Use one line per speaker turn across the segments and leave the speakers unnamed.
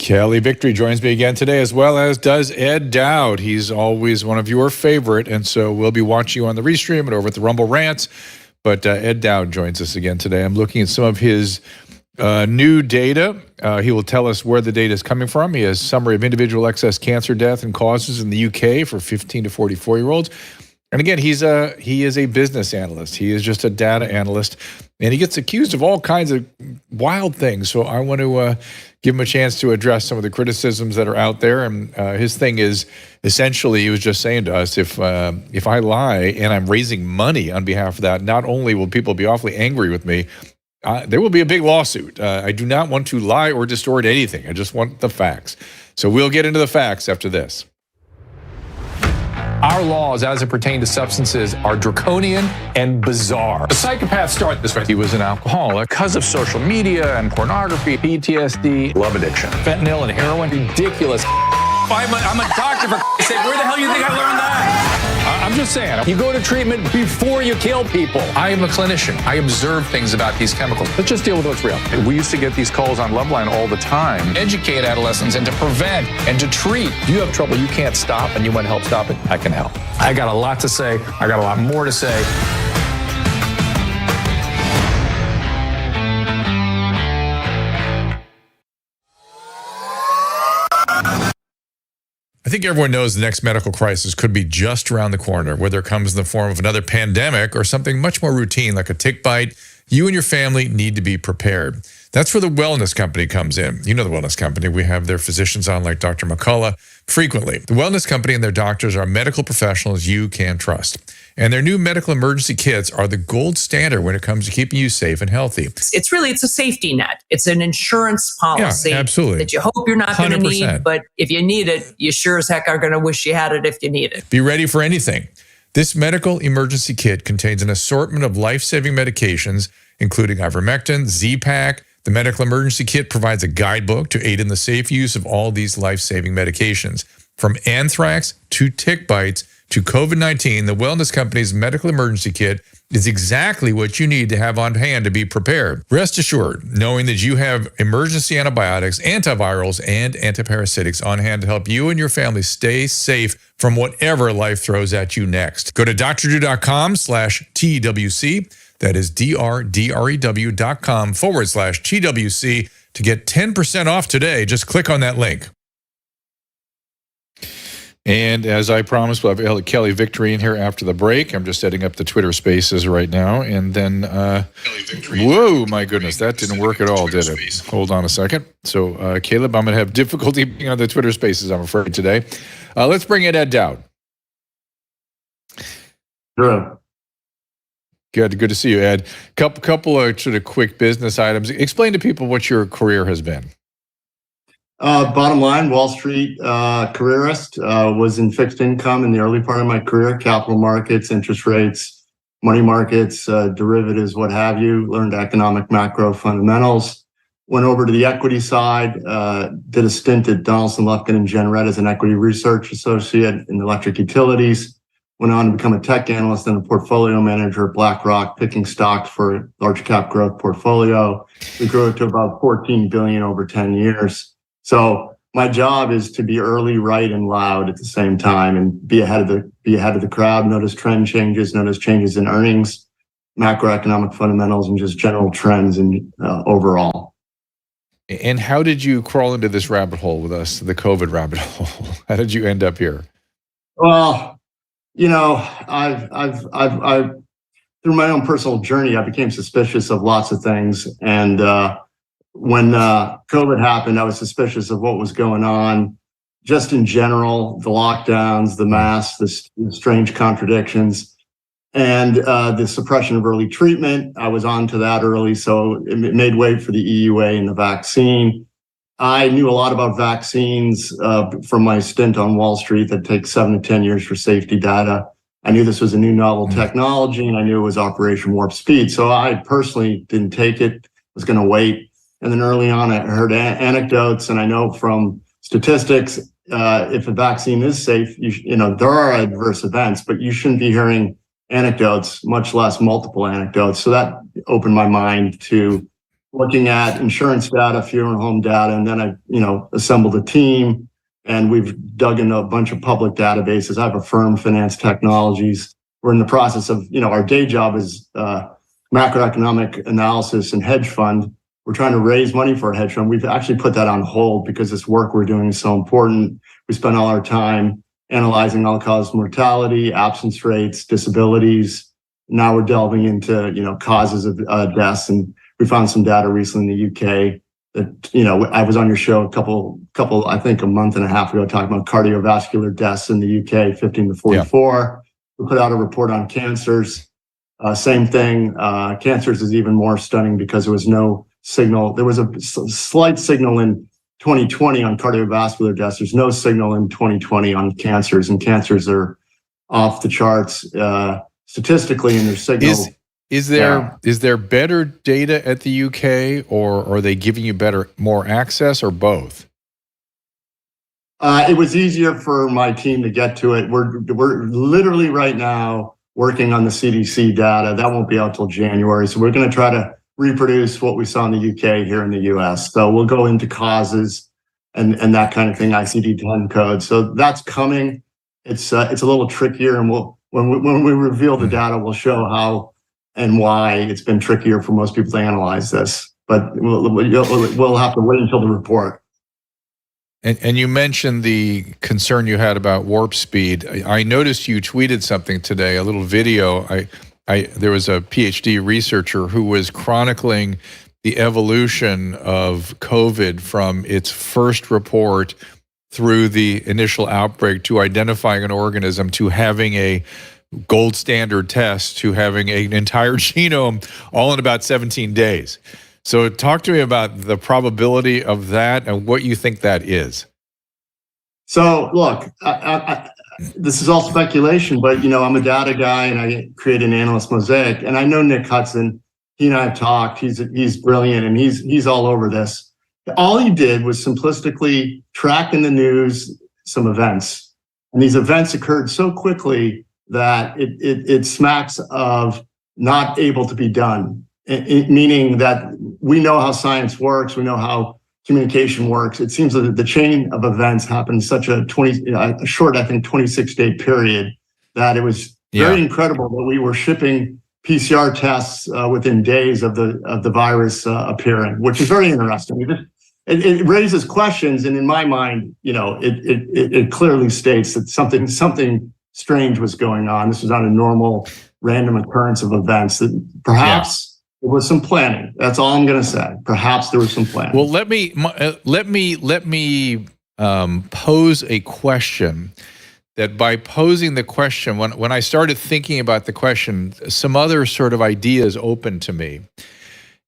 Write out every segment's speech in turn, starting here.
Kelly Victory joins me again today, as well as does Ed Dowd. He's always one of your favorite, and so we'll be watching you on the Restream and over at the Rumble Rants. But Ed Dowd joins us again today. I'm looking at some of his new data. He will tell us where the data is coming from. He has a summary of individual excess cancer death and causes in the UK for 15 to 44-year-olds. And again, he is a business analyst. He is just a data analyst, and he gets accused of all kinds of wild things. So I want to give him a chance to address some of the criticisms that are out there. And his thing is, essentially, he was just saying to us, if I lie and I'm raising money on behalf of that, not only will people be awfully angry with me, there will be a big lawsuit. I do not want to lie or distort anything. I just want the facts. So we'll get into the facts after this.
Our laws, as it pertains to substances, are draconian and bizarre. The psychopaths start this way. He was an alcoholic because of social media and pornography, PTSD, love addiction, fentanyl and heroin. Ridiculous. I'm a doctor, for sake. Where the hell do you think I learned that? I'm just saying, you go to treatment before you kill people. I am a clinician. I observe things about these chemicals. Let's just deal with what's real. We used to get these calls on Loveline all the time. Educate adolescents and to prevent and to treat. If you have trouble you can't stop and you want to help stop it, I can help. I got a lot to say. I got a lot more to say.
I think everyone knows the next medical crisis could be just around the corner, whether it comes in the form of another pandemic or something much more routine like a tick bite. You and your family need to be prepared. That's where the wellness company comes in. You know the wellness company. We have their physicians on, like Dr. McCullough, frequently. The wellness company and their doctors are medical professionals you can trust. And their new medical emergency kits are the gold standard when it comes to keeping you safe and healthy.
It's a safety net. It's an insurance policy that you hope you're not going to need, but if you need it, you sure as heck are going to wish you had it if you need it.
Be ready for anything. This medical emergency kit contains an assortment of life-saving medications, including ivermectin, Z-Pak. The medical emergency kit provides a guidebook to aid in the safe use of all these life-saving medications. From anthrax to tick bites to COVID-19, the Wellness Company's medical emergency kit is exactly what you need to have on hand to be prepared. Rest assured, knowing that you have emergency antibiotics, antivirals, and antiparasitics on hand to help you and your family stay safe from whatever life throws at you next. Go to drdrew.com/TWC. That is drdrew.com/TWC to get 10% off today. Just click on that link. And as I promised, we'll have Kelly Victory in here after the break. I'm just setting up the Twitter Spaces right now. And then, whoa, my goodness, that didn't work at all, did it? Hold on a second. So, Caleb, I'm going to have difficulty being on the Twitter Spaces, I'm afraid, today. Let's bring in Ed Dowd.
Sure.
Good to see you, Ed. Couple of sort of quick business items. Explain to people what your career has been.
Bottom line, Wall Street careerist, was in fixed income in the early part of my career, capital markets, interest rates, money markets, derivatives, what have you, learned economic macro fundamentals, went over to the equity side, did a stint at Donaldson, Lufkin and Jenrette as an equity research associate in electric utilities, went on to become a tech analyst and a portfolio manager at BlackRock, picking stocks for a large cap growth portfolio. We grew it to about 14 billion over 10 years. So my job is to be early, right, and loud at the same time, and be ahead of the crowd. Notice trend changes, notice changes in earnings, macroeconomic fundamentals, and just general trends and overall.
And how did you crawl into this rabbit hole with us, the COVID rabbit hole? How did you end up here?
Well, you know, I've through my own personal journey, I became suspicious of lots of things, and when COVID happened, I was suspicious of what was going on, just in general, the lockdowns, the masks, the strange contradictions, and the suppression of early treatment. I was on to that early, so it made way for the EUA and the vaccine. I knew a lot about vaccines from my stint on Wall Street that takes 7 to 10 years for safety data. I knew this was a new novel technology, and I knew it was Operation Warp Speed. So I personally didn't take it, was going to wait. And then early on, I heard anecdotes, and I know from statistics, if a vaccine is safe, you know, there are adverse events, but you shouldn't be hearing anecdotes, much less multiple anecdotes. So that opened my mind to looking at insurance data, funeral home data, and then I, assembled a team, and we've dug into a bunch of public databases. I have a firm, Phinance Technologies. We're in the process of, our day job is macroeconomic analysis and hedge fund. We're trying to raise money for a hedge fund. We've actually put that on hold because this work we're doing is so important. We spend all our time analyzing all-cause mortality, absence rates, disabilities. Now we're delving into, causes of deaths, and we found some data recently in the UK that, I was on your show a couple, I think a month and a half ago, talking about cardiovascular deaths in the UK, 15 to 44. Yeah. We put out a report on cancers. Same thing. Cancers is even more stunning because there was no signal. There was a slight signal in 2020 on cardiovascular deaths. There's no signal in 2020 on cancers, and cancers are off the charts statistically in their signal.
Is there better data at the UK, or are they giving you more access, or both?
It was easier for my team to get to it. We're literally right now working on the CDC data. That won't be out till January. So we're going to try to reproduce what we saw in the UK here in the US. So we'll go into causes and that kind of thing, ICD-10 code. So that's coming. It's a little trickier, and when we reveal the data, we'll show how and why it's been trickier for most people to analyze this. But we'll have to wait until the report.
And you mentioned the concern you had about warp speed. I noticed you tweeted something today, a little video. There was a PhD researcher who was chronicling the evolution of COVID from its first report through the initial outbreak to identifying an organism to having a gold standard test to having an entire genome all in about 17 days. So talk to me about the probability of that and what you think that is.
So look, this is all speculation, but I'm a data guy and I create an analyst mosaic, and I know Nick Hudson. He and I have talked. He's brilliant, and he's all over this. All he did was simplistically track in the news some events, and these events occurred so quickly that it smacks of not able to be done. Meaning that we know how science works, we know how communication works. It seems that the chain of events happened in such a short, I think, 26-day period that it was very incredible that we were shipping PCR tests within days of the virus appearing, which is very interesting. It raises questions, and in my mind, it clearly states that something strange was going on. This was not a normal random occurrence of events. That perhaps. There was some planning. That's all I'm going to say. Perhaps there was some planning.
Well, let me pose a question. That by posing the question, when I started thinking about the question, some other sort of ideas opened to me,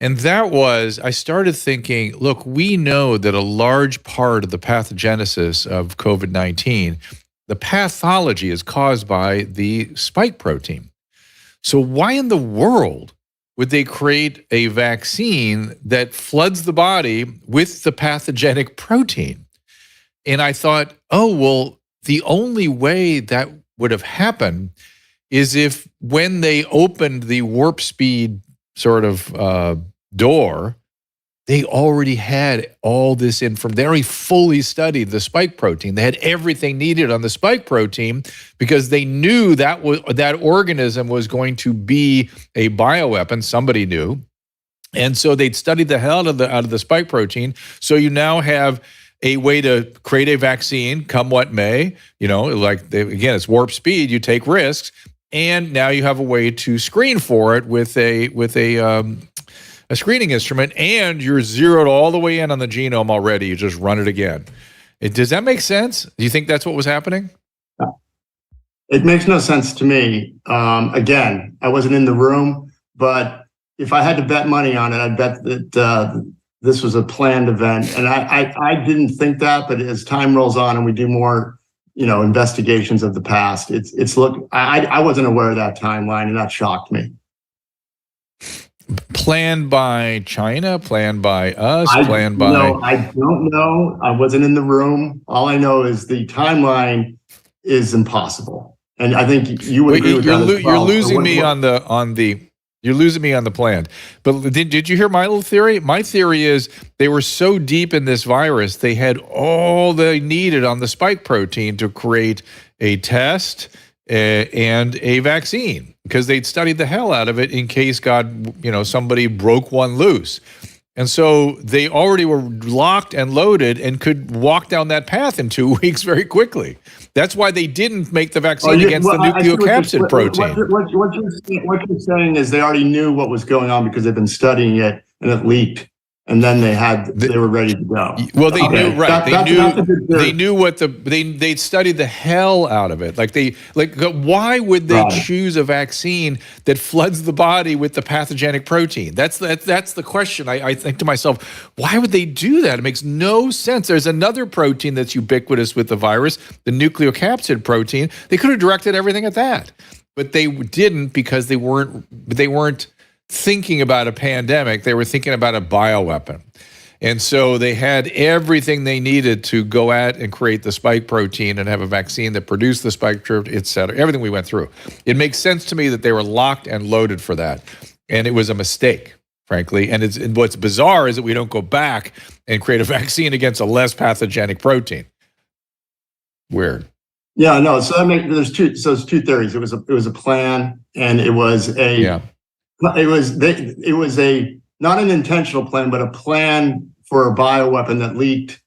and that was I started thinking, look, we know that a large part of the pathogenesis of COVID-19, the pathology is caused by the spike protein. So why in the world would they create a vaccine that floods the body with the pathogenic protein? And I thought, oh, well, the only way that would have happened is if when they opened the warp speed sort of door, they already had all this information. They already fully studied the spike protein. They had everything needed on the spike protein because they knew that that organism was going to be a bioweapon. Somebody knew. And so they'd studied the hell out of the spike protein. So you now have a way to create a vaccine, come what may. Again, it's warp speed. You take risks. And now you have a way to screen for it with a screening instrument, and you're zeroed all the way in on the genome already. You just run it again. Does that make sense? Do you think that's what was happening?
It makes no sense to me. Again, I wasn't in the room, but if I had to bet money on it, I'd bet that this was a planned event. And I didn't think that, but as time rolls on and we do more, investigations of the past, I wasn't aware of that timeline, and that shocked me.
Planned by China, planned by us,
I don't know. I wasn't in the room. All I know is the timeline is impossible, and I think you would agree with that as well.
You're losing me on the You're losing me on the plan. But did you hear my little theory? My theory is they were so deep in this virus, they had all they needed on the spike protein to create a test and a vaccine, because they'd studied the hell out of it in case somebody broke one loose. And so they already were locked and loaded and could walk down that path in 2 weeks very quickly. That's why they didn't make the vaccine against the nucleocapsid protein.
What you're saying is they already knew what was going on because they've been studying it and it leaked. And then they were ready to go.
Well, they knew, right? They knew what they studied the hell out of it. Why would they choose a vaccine that floods the body with the pathogenic protein? That's the question. I think to myself, why would they do that? It makes no sense. There's another protein that's ubiquitous with the virus, the nucleocapsid protein. They could have directed everything at that, but they didn't, because they weren't thinking about a pandemic. They were thinking about a bioweapon. And so they had everything they needed to go at and create the spike protein and have a vaccine that produced the spike protein, et cetera, everything we went through. It makes sense to me that they were locked and loaded for that. And it was a mistake, frankly. And what's bizarre is that we don't go back and create a vaccine against a less pathogenic protein. Weird.
Yeah, no. So there's two theories. It was a plan, and it was it was not an intentional plan, but a plan for a bioweapon that leaked,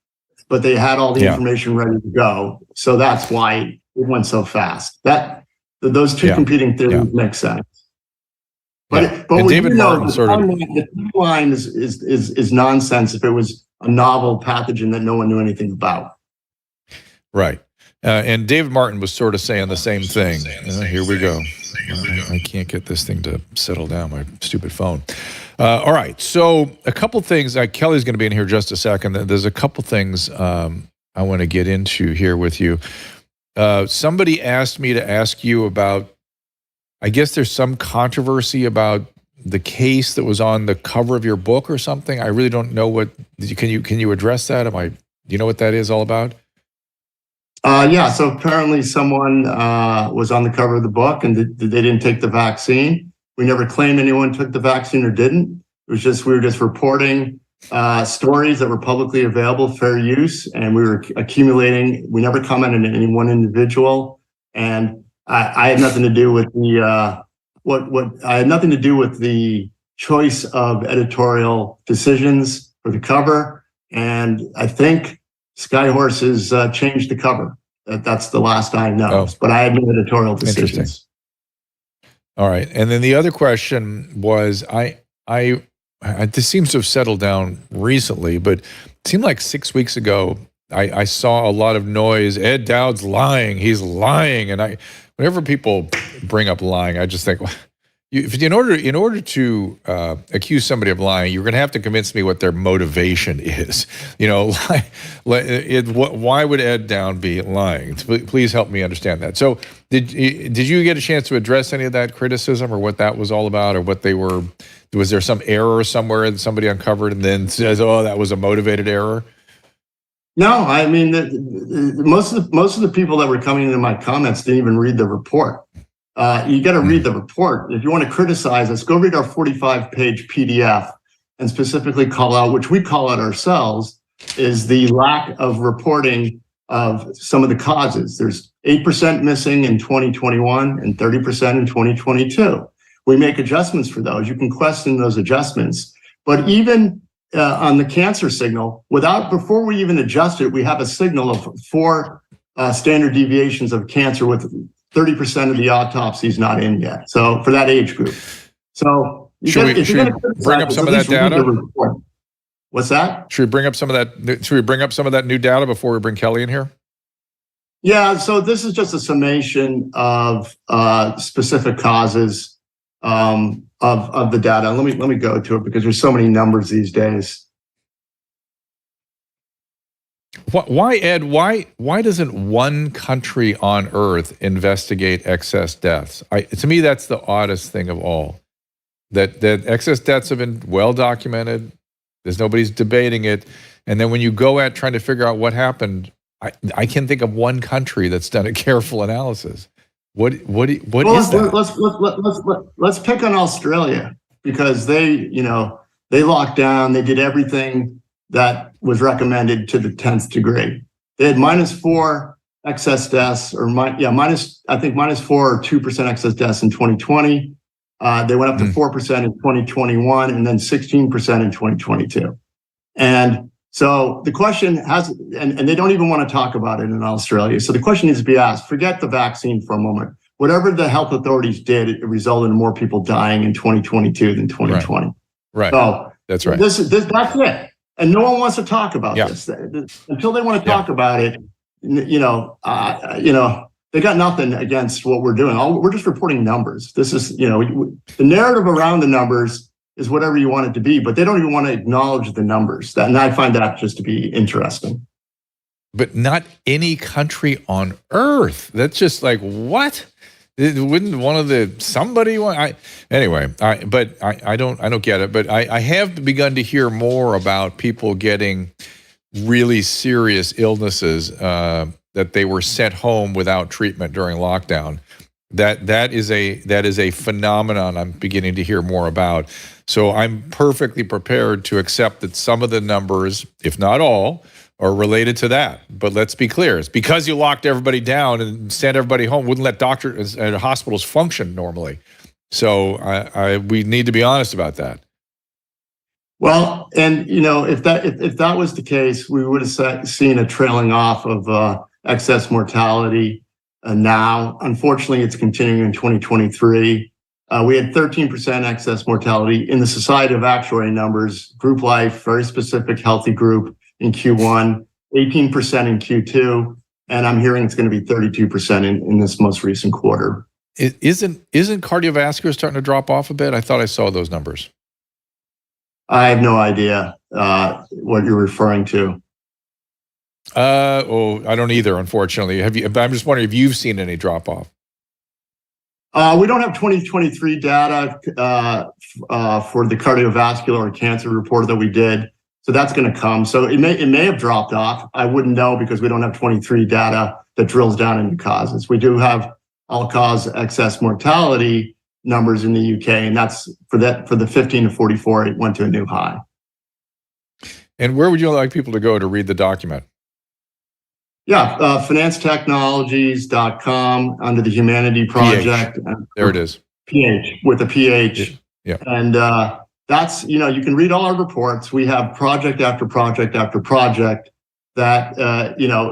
but they had all the information ready to go. So that's why it went so fast. Those two competing theories make sense. But David Martin the timeline is nonsense if it was a novel pathogen that no one knew anything about.
Right. And David Martin was sort of saying the same thing. Here we go. I can't get this thing to settle down, my stupid phone. All right, so a couple things. Kelly's going to be in here just a second. There's a couple things I want to get into here with you. Somebody asked me to ask you about, I guess there's some controversy about the case that was on the cover of your book or something. I really don't know what, can you address that? Do you know what that is all about?
So apparently someone was on the cover of the book and they didn't take the vaccine. We never claimed anyone took the vaccine or didn't. We were just reporting stories that were publicly available, fair use, and we were accumulating. We never commented on any one individual, and I had nothing to do with the I had nothing to do with the choice of editorial decisions for the cover. And I think Skyhorse has changed the cover. That's the last I know. But I had no editorial decisions.
Interesting. All right. And then the other question was, this seems to have settled down recently, but it seemed like 6 weeks ago, I saw a lot of noise. Ed Dowd's lying. He's lying. And whenever people bring up lying, I just think, in order to accuse somebody of lying, you're going to have to convince me what their motivation is. Why would Ed Dowd be lying? Please help me understand that. So, did you get a chance to address any of that criticism, or what that was all about, or what they were? Was there some error somewhere that somebody uncovered and then says, "Oh, that was a motivated error"?
No, I mean, most of the people that were coming into my comments didn't even read the report. You got to read the report. If you want to criticize us, go read our 45-page PDF and specifically call out, which we call out ourselves, is the lack of reporting of some of the causes. There's 8% missing in 2021 and 30% in 2022. We make adjustments for those. You can question those adjustments. But even on the cancer signal, before we even adjust it, we have a signal of 4 standard deviations of cancer with 30% of the autopsies not in yet. So for that age group. So
should we bring up some of that data?
What's that?
Should we bring up some of that? Should we bring up some of that new data before we bring Kelly in here?
Yeah. So this is just a summation of specific causes of the data. Let me go to it because there's so many numbers these days.
Why, Ed, why doesn't one country on Earth investigate excess deaths? To me, that's the oddest thing of all. That excess deaths have been well documented. Nobody's debating it. And then when you go at trying to figure out what happened, I can't think of one country that's done a careful analysis. What is
that? Let's pick on Australia, because they locked down. They did everything that was recommended to the 10th degree. They had -4 excess deaths, or -4 or 2% excess deaths in 2020. They went up to 4% in 2021, and then 16% in 2022. And so the question and they don't even want to talk about it in Australia. So the question needs to be asked, forget the vaccine for a moment. Whatever the health authorities did, it resulted in more people dying in 2022 than 2020.
Right.
So
that's right.
That's it. And no one wants to talk about this. Until they want to talk about it, they got nothing against what we're doing. We're just reporting numbers. This is, the narrative around the numbers is whatever you want it to be, but they don't even want to acknowledge the numbers. And I find that just to be interesting.
But not any country on earth. That's just like, what? Wouldn't one of the somebody want? I don't get it. But I have begun to hear more about people getting really serious illnesses that they were sent home without treatment during lockdown. That is a phenomenon I'm beginning to hear more about. So I'm perfectly prepared to accept that some of the numbers, if not all, are related to that. But let's be clear, it's because you locked everybody down and sent everybody home, wouldn't let doctors and hospitals function normally. So we need to be honest about that.
Well, and if that was the case, we would have seen a trailing off of excess mortality. Now, unfortunately, it's continuing in 2023. We had 13% excess mortality in the Society of Actuary numbers, group life, very specific healthy group in Q1, 18% in Q2, and I'm hearing it's going to be 32% in this most recent quarter.
Isn't cardiovascular starting to drop off a bit? I thought I saw those numbers.
I have no idea what you're referring to.
I don't either, unfortunately. I'm just wondering if you've seen any drop off.
We don't have 2023 data for the cardiovascular or cancer report that we did, so that's going to come. So it may have dropped off. I wouldn't know because we don't have 23 data that drills down into causes. We do have all-cause excess mortality numbers in the UK, and that's for the 15 to 44. It went to a new high.
And where would you like people to go to read the document?
Yeah, PhinanceTechnologies.com under the Humanity Project.
There it is.
PH with a PH.
Yeah.
And that's, you can read all our reports. We have project after project after project that,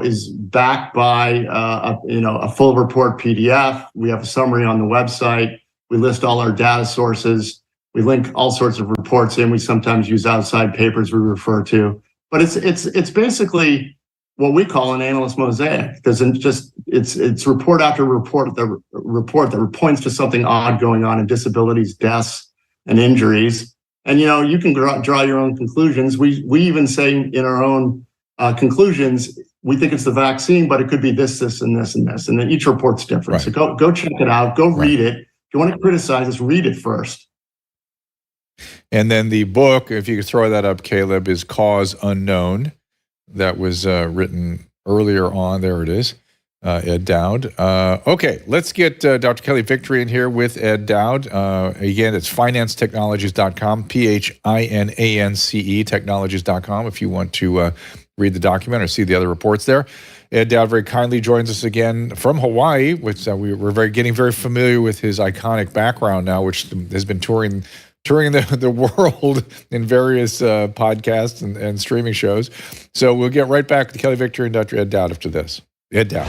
is backed by, a full report PDF. We have a summary on the website. We list all our data sources. We link all sorts of reports in. We sometimes use outside papers we refer to. But it's basically what we call an analyst mosaic. It's report after report that points to something odd going on in disabilities, deaths, and injuries. And you can draw your own conclusions. We even say in our own conclusions, we think it's the vaccine, but it could be this, and this, and this. And then each report's different.
Right.
So go check it out. Go read it. If you want to criticize us, read it first.
And then the book, if you could throw that up, Caleb, is Cause Unknown. That was written earlier on. There it is, Ed Dowd. Okay, let's get Dr. Kelly Victory in here with Ed Dowd. Again, it's PhinanceTechnologies.com, PHINANCE, technologies.com, if you want to read the document or see the other reports there. Ed Dowd very kindly joins us again from Hawaii, which we're getting very familiar with his iconic background now, which has been touring the world in various podcasts and streaming shows. So we'll get right back to Kelly Victory and Dr. Ed Dowd after this. Ed Dowd.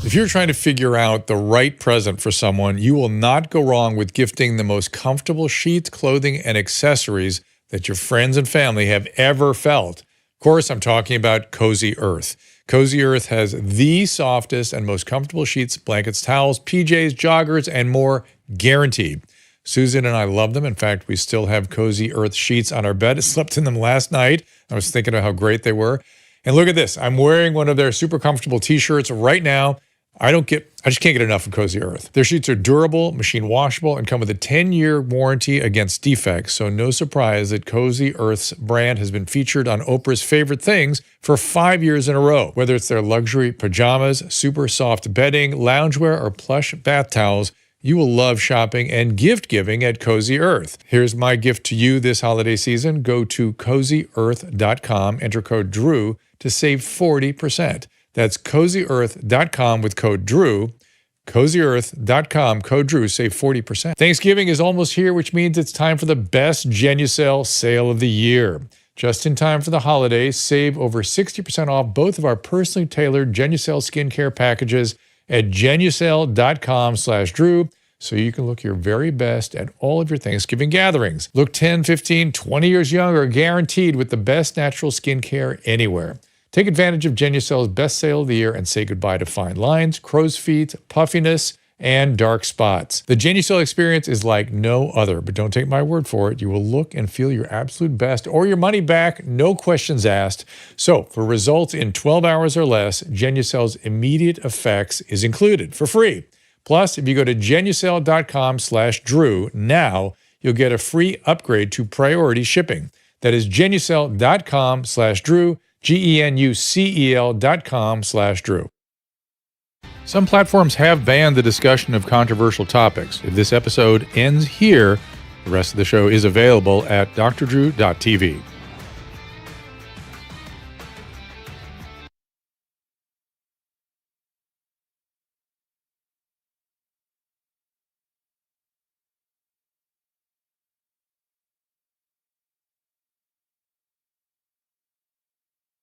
If you're trying to figure out the right present for someone, you will not go wrong with gifting the most comfortable sheets, clothing, and accessories that your friends and family have ever felt. Of course, I'm talking about Cozy Earth. Cozy Earth has the softest and most comfortable sheets, blankets, towels, PJs, joggers, and more, guaranteed. Susan and I love them. In fact, we still have Cozy Earth sheets on our bed. I slept in them last night. I was thinking of how great they were. And look at this. I'm wearing one of their super comfortable t-shirts right now. I just can't get enough of Cozy Earth. Their sheets are durable, machine washable, and come with a 10-year warranty against defects, so no surprise that Cozy Earth's brand has been featured on Oprah's Favorite Things for 5 years in a row. Whether it's their luxury pajamas, super soft bedding, loungewear, or plush bath towels, you will love shopping and gift giving at Cozy Earth. Here's my gift to you this holiday season. Go to CozyEarth.com, enter code DREW to save 40%. That's CozyEarth.com with code DREW. CozyEarth.com, code DREW, save 40%. Thanksgiving is almost here, which means it's time for the best Genucel sale of the year. Just in time for the holidays, save over 60% off both of our personally tailored Genucel skincare packages at Genucel.com/Drew, so you can look your very best at all of your Thanksgiving gatherings. Look 10, 15, 20 years younger, guaranteed, with the best natural skincare anywhere. Take advantage of Genucel's best sale of the year and say goodbye to fine lines, crow's feet, puffiness, and dark spots. The Genucel experience is like no other, but don't take my word for it. You will look and feel your absolute best or your money back, no questions asked. So for results in 12 hours or less, Genucel's immediate effects is included for free. Plus, if you go to Genucel.com/Drew now, you'll get a free upgrade to priority shipping. That is Genucel.com/Drew, Genucel.com/Drew. Some platforms have banned the discussion of controversial topics. If this episode ends here, the rest of the show is available at drdrew.tv.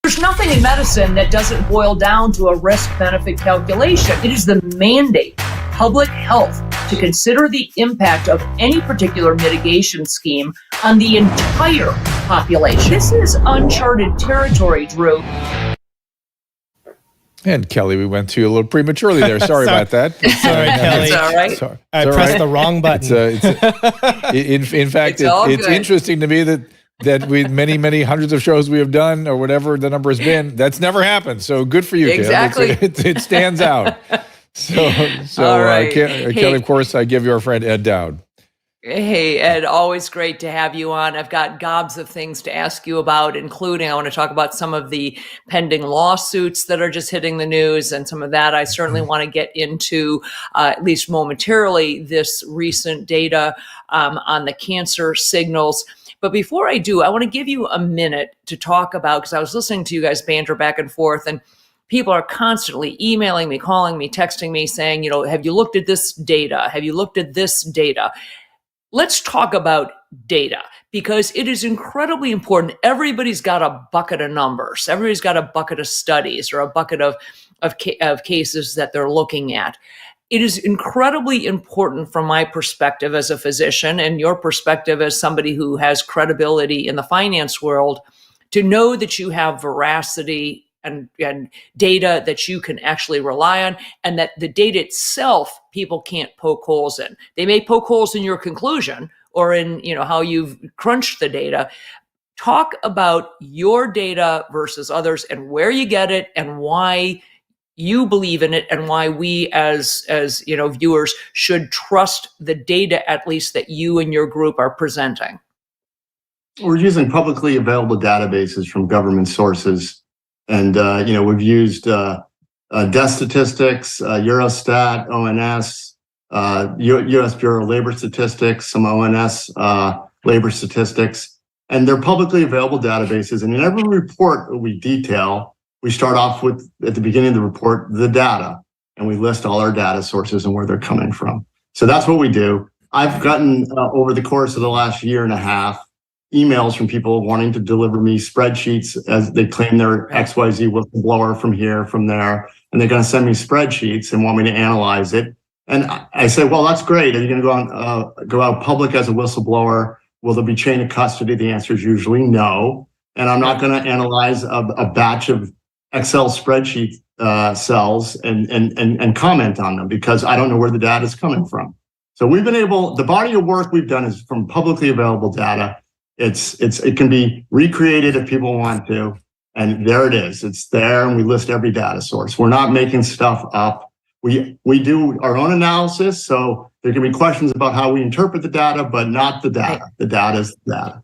There's nothing in medicine that doesn't boil down to a risk-benefit calculation. It is the mandate of public health to consider the impact of any particular mitigation scheme on the entire population. This is uncharted territory, Drew.
And Kelly, we went to you a little prematurely there. Sorry about that.
Sorry, Kelly.
It's all right.
I pressed the wrong button.
In fact, it's interesting to me that with many hundreds of shows we have done, or whatever the number has been, that's never happened. So good for you,
exactly.
It stands out. So
all right.
Kelly, of course, I give you our friend Ed Dowd.
Hey, Ed, always great to have you on. I've got gobs of things to ask you about, including I want to talk about some of the pending lawsuits that are just hitting the news, and some of that I certainly want to get into, at least momentarily, this recent data on the cancer signals. But before I do, I want to give you a minute to talk about, because I was listening to you guys banter back and forth, and people are constantly emailing me, calling me, texting me, saying, have you looked at this data? Have you looked at this data? Let's talk about data, because it is incredibly important. Everybody's got a bucket of numbers. Everybody's got a bucket of studies or a bucket of cases that they're looking at. It is incredibly important from my perspective as a physician and your perspective as somebody who has credibility in the finance world to know that you have veracity and data that you can actually rely on, and that the data itself, people can't poke holes in. They may poke holes in your conclusion or in how you've crunched the data. Talk about your data versus others and where you get it and why you believe in it, and why we as viewers should trust the data, at least that you and your group are presenting.
We're using publicly available databases from government sources. And, we've used death statistics, Eurostat, ONS, U.S. Bureau of Labor Statistics, some ONS labor statistics, and they're publicly available databases. And in every report that we detail, we start off with, at the beginning of the report, the data, and we list all our data sources and where they're coming from. So that's what we do. I've gotten, over the course of the last year and a half, emails from people wanting to deliver me spreadsheets as they claim they're XYZ whistleblower from here, from there, and they're going to send me spreadsheets and want me to analyze it. And I say, well, that's great. Are you going to go out public as a whistleblower? Will there be chain of custody? The answer is usually no. And I'm not going to analyze a batch of Excel spreadsheet cells and comment on them, because I don't know where the data is coming from. So we've been able, the body of work we've done is from publicly available data. It can be recreated if people want to, and there it is. It's there, and we list every data source. We're not making stuff up. We do our own analysis, so there can be questions about how we interpret the data, but not the data. The data is the data.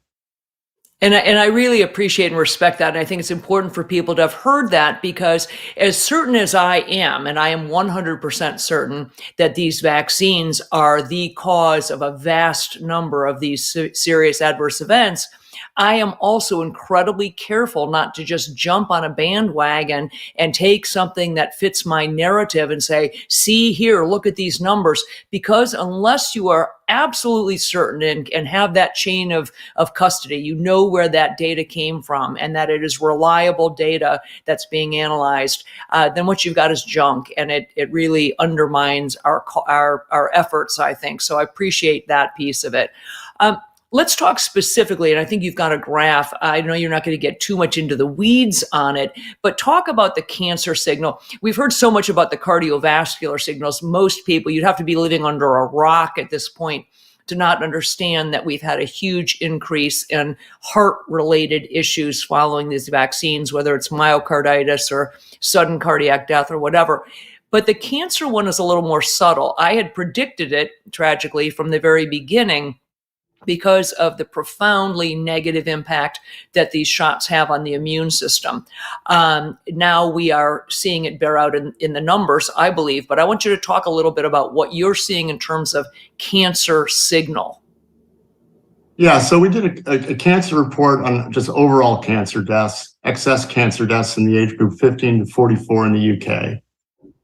And I really appreciate and respect that. And I think it's important for people to have heard that, because as certain as I am, and I am 100% certain that these vaccines are the cause of a vast number of these serious adverse events, I am also incredibly careful not to just jump on a bandwagon and take something that fits my narrative and say, see here, look at these numbers, because unless you are absolutely certain and have that chain of custody, you know where that data came from and that it is reliable data that's being analyzed, then what you've got is junk, and it really undermines our efforts, I think. So I appreciate that piece of it. Let's talk specifically, and I think you've got a graph. I know you're not going to get too much into the weeds on it, but talk about the cancer signal. We've heard so much about the cardiovascular signals. Most people, you'd have to be living under a rock at this point to not understand that we've had a huge increase in heart-related issues following these vaccines, whether it's myocarditis or sudden cardiac death or whatever. But the cancer one is a little more subtle. I had predicted it, tragically, from the very beginning, because of the profoundly negative impact that these shots have on the immune system. Now we are seeing it bear out in the numbers, I believe, but I want you to talk a little bit about what you're seeing in terms of cancer signal.
Yeah, so we did a cancer report on just overall cancer deaths, excess cancer deaths in the age group 15 to 44 in the UK.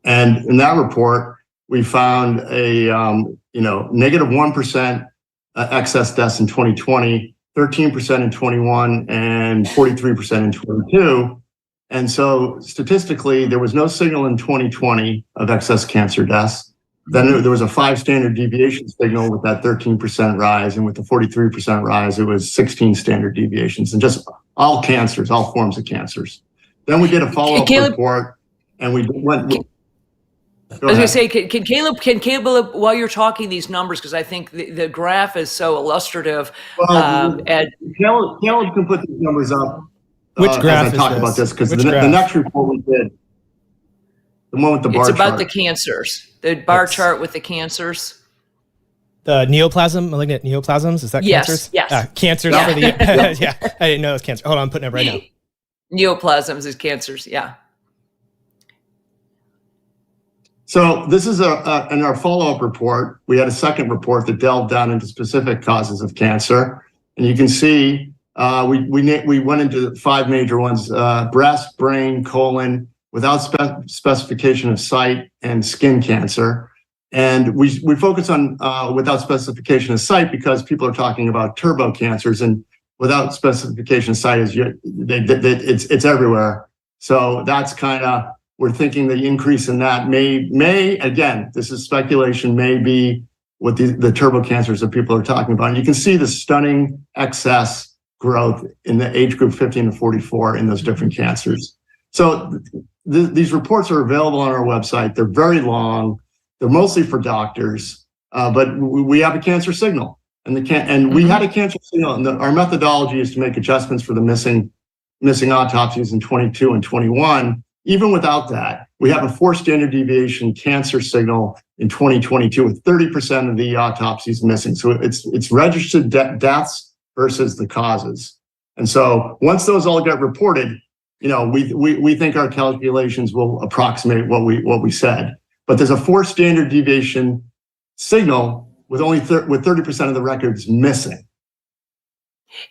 And in that report, we found a negative 1% excess deaths in 2020, 13% in 21, and 43% in 22. And so statistically, there was no signal in 2020 of excess cancer deaths. Then there was a 5 standard deviation signal with that 13% rise, and with the 43% rise, it was 16 standard deviations, and just all cancers, all forms of cancers. Then we did a follow-up report, and we went.
I was going to say, can Caleb, while you're talking these numbers, because I think the graph is so illustrative.
Well, Caleb can put these numbers up.
Which graph
as I
is
talk
this?
about this, because the next report we did, the one with the bar chart.
It's about the cancers, the bar chart with the cancers.
The malignant neoplasms, is that cancers?
Yes.
Cancers
Yeah.
for the, yeah, I didn't know it was cancer. Hold on, I'm putting it up right now.
Neoplasms is cancers, yeah.
So this is in our follow-up report. We had a second report that delved down into specific causes of cancer, and you can see we went into 5 major ones: breast, brain, colon, without specification of site, and skin cancer. And we focus on without specification of site because people are talking about turbo cancers, and without specification of site it's everywhere. So that's kind of. We're thinking the increase in that may again, this is speculation, may be what the turbo cancers that people are talking about. And you can see the stunning excess growth in the age group 15 to 44 in those different cancers. So these reports are available on our website. They're very long. They're mostly for doctors, but we have a cancer signal, and we had a cancer signal. And our methodology is to make adjustments for the missing autopsies in 22 and 21. Even without that, we have a 4 standard deviation cancer signal in 2022 with 30% of the autopsies missing. So it's registered deaths versus the causes. And so once those all get reported, we think our calculations will approximate what we said. But there's a 4 standard deviation signal with only with 30% of the records missing.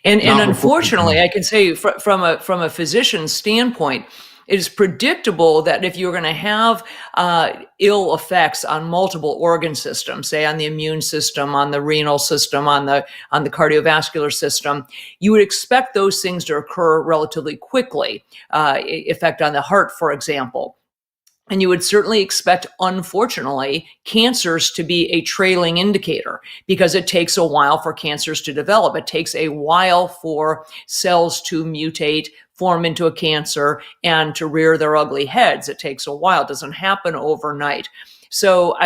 And unfortunately, I can say from a physician's standpoint, it is predictable that if you're going to have ill effects on multiple organ systems, say on the immune system, on the renal system, on the cardiovascular system, you would expect those things to occur relatively quickly. Effect on the heart, for example. And you would certainly expect, unfortunately, cancers to be a trailing indicator because it takes a while for cancers to develop. It takes a while for cells to mutate, form into a cancer, and to rear their ugly heads. It takes a while. It doesn't happen overnight. So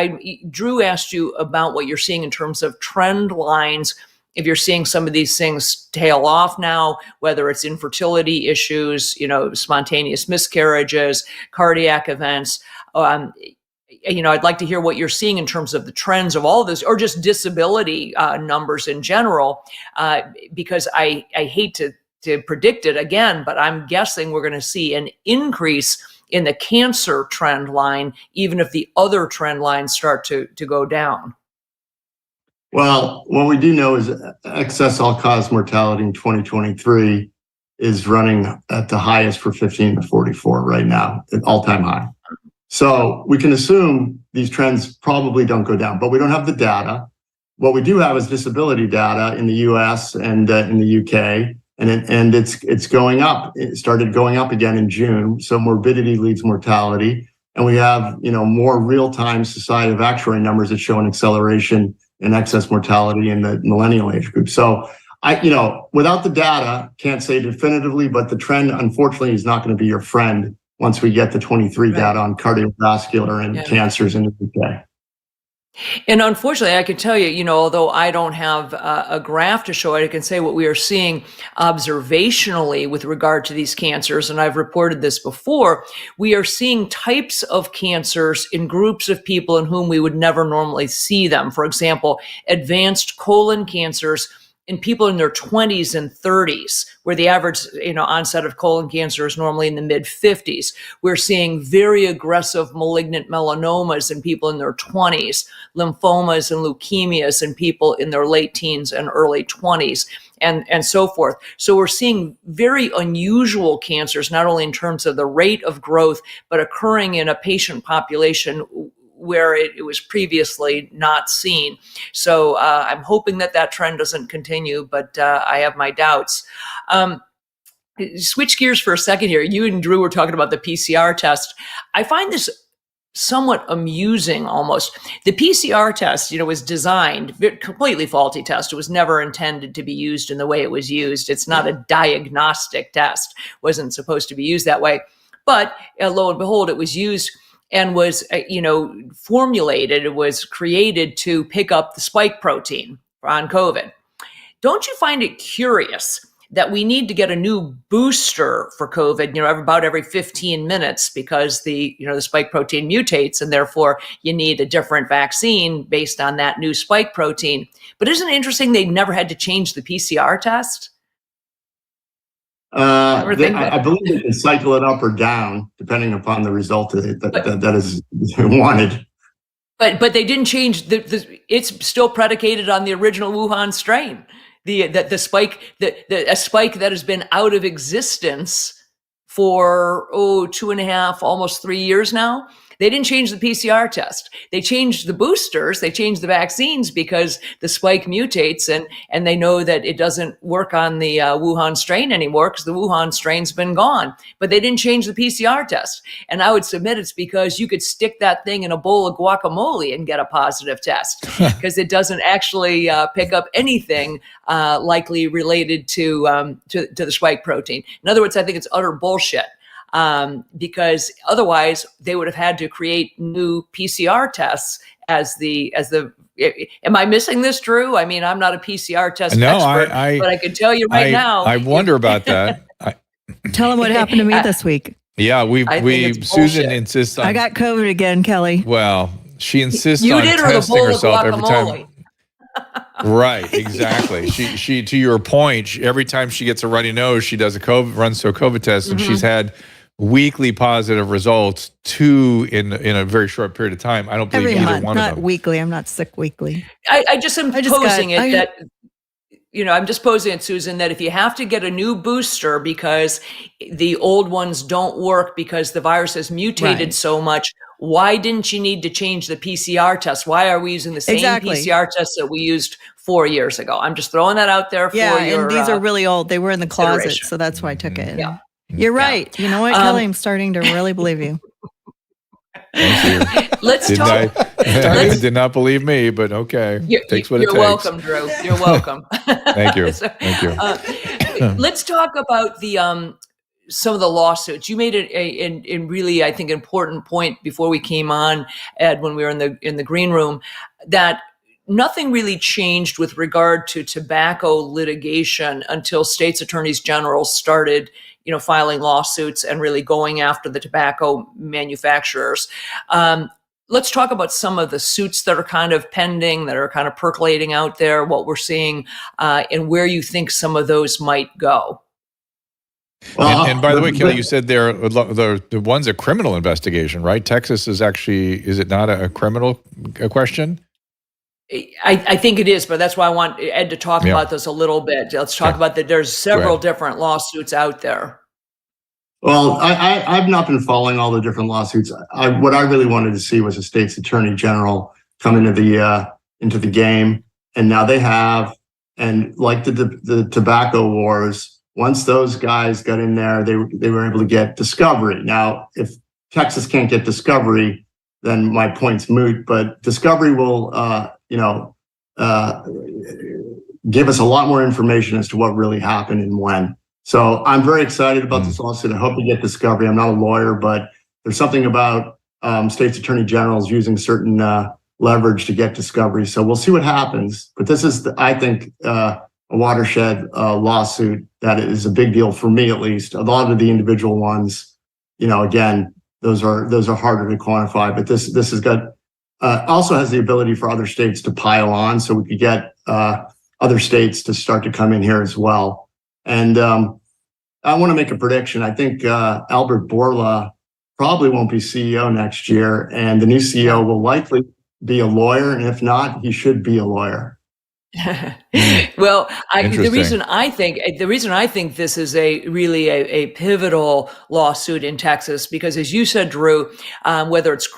Drew asked you about what you're seeing in terms of trend lines. If you're seeing some of these things tail off now, whether it's infertility issues, spontaneous miscarriages, cardiac events, I'd like to hear what you're seeing in terms of the trends of all of this, or just disability numbers in general, because I hate to predict it again, but I'm guessing we're going to see an increase in the cancer trend line, even if the other trend lines start to go down.
Well, what we do know is excess all-cause mortality in 2023 is running at the highest for 15 to 44 right now, at all-time high. So we can assume these trends probably don't go down, but we don't have the data. What we do have is disability data in the US and in the UK, and it's going up. It started going up again in June. So morbidity leads mortality. And we have, more real-time Society of Actuary numbers that show an acceleration in excess mortality in the millennial age group. So without the data, can't say definitively, but the trend, unfortunately, is not going to be your friend once we get the 23 data on cardiovascular and cancers in the UK.
And unfortunately, I can tell you, although I don't have a graph to show it, I can say what we are seeing observationally with regard to these cancers, and I've reported this before, we are seeing types of cancers in groups of people in whom we would never normally see them. For example, advanced colon cancers in people in their 20s and 30s, where the average onset of colon cancer is normally in the mid-50s. We're seeing very aggressive malignant melanomas in people in their 20s, lymphomas and leukemias in people in their late teens and early 20s, and so forth. So we're seeing very unusual cancers, not only in terms of the rate of growth, but occurring in a patient population where it was previously not seen. So I'm hoping that trend doesn't continue, but I have my doubts. Switch gears for a second here. You and Drew were talking about the PCR test. I find this somewhat amusing almost. The PCR test, was designed, completely faulty test. It was never intended to be used in the way it was used. It's not a diagnostic test. Wasn't supposed to be used that way. But lo and behold, it was used and was, formulated, it was created to pick up the spike protein on COVID. Don't you find it curious that we need to get a new booster for COVID, about every 15 minutes because the spike protein mutates, and therefore you need a different vaccine based on that new spike protein. But isn't it interesting they never had to change the PCR test?
I believe they can cycle it up or down depending upon the result that is wanted.
But they didn't change it's still predicated on the original Wuhan strain. The spike a spike that has been out of existence for 2.5, almost 3 years now. They didn't change the PCR test. They changed the boosters. They changed the vaccines because the spike mutates, and they know that it doesn't work on the Wuhan strain anymore because the Wuhan strain's been gone. But they didn't change the PCR test. And I would submit it's because you could stick that thing in a bowl of guacamole and get a positive test because it doesn't actually pick up anything likely related to the spike protein. In other words, I think it's utter bullshit. Because otherwise they would have had to create new PCR tests as the. Am I missing this, Drew? I mean, I'm not a PCR test expert, but I can tell you now.
I wonder about that.
Tell them what happened to me this week.
Yeah, Susan insists on.
I got COVID again, Kelly.
Well, she insists
you
on
did
testing herself every time. Right, exactly. She to your point, every time she gets a runny nose, she does runs a COVID test, and she's had weekly positive results, 2 in a very short period of time. I don't believe
every
either
month,
one of them.
Not weekly. I'm not sick weekly.
I just am posing it that, I'm just posing it, Susan, that if you have to get a new booster because the old ones don't work because the virus has mutated so much, why didn't you need to change the PCR test? Why are we using the same PCR test that we used 4 years ago? I'm just throwing that out there for your
and these are really old. They were in the closet, so that's why I took it. Yeah. You're right. You know what, Kelly? I'm starting to really believe you.
Thank you.
Let's talk.
Did not believe me, but okay. Takes what it takes.
You're welcome, Drew. You're welcome.
Thank you. Thank you.
Let's talk about the some of the lawsuits. You made a really, I think, important point before we came on, Ed, when we were in the green room, that nothing really changed with regard to tobacco litigation until states' attorneys general started filing lawsuits and really going after the tobacco manufacturers. let's talk about some of the suits that are kind of pending, that are kind of percolating out there, what we're seeing, and where you think some of those might go.
Well, and by the way, Kelly, you said the one's a criminal investigation, right? Texas is it not a criminal question?
I think it is, but that's why I want Ed to talk about this a little bit. Let's talk about that. There's several different lawsuits out there.
Well, I've not been following all the different lawsuits. What I really wanted to see was a state's attorney general come into the game, and now they have. And like the tobacco wars, once those guys got in there, they were able to get discovery. Now, if Texas can't get discovery, then my point's moot. But discovery will, give us a lot more information as to what really happened and when. So I'm very excited about this lawsuit. I hope we get discovery. I'm not a lawyer, but there's something about states attorney generals using certain leverage to get discovery. So we'll see what happens. But this is, I think, a watershed lawsuit that is a big deal for me, at least. A lot of the individual ones, again, those are harder to quantify. But this has got also has the ability for other states to pile on, so we could get other states to start to come in here as well. And I want to make a prediction. I think Albert Bourla probably won't be CEO next year, and the new CEO will likely be a lawyer. And if not, he should be a lawyer.
Well, the reason I think this is really a pivotal lawsuit in Texas, because as you said, Drew, whether it's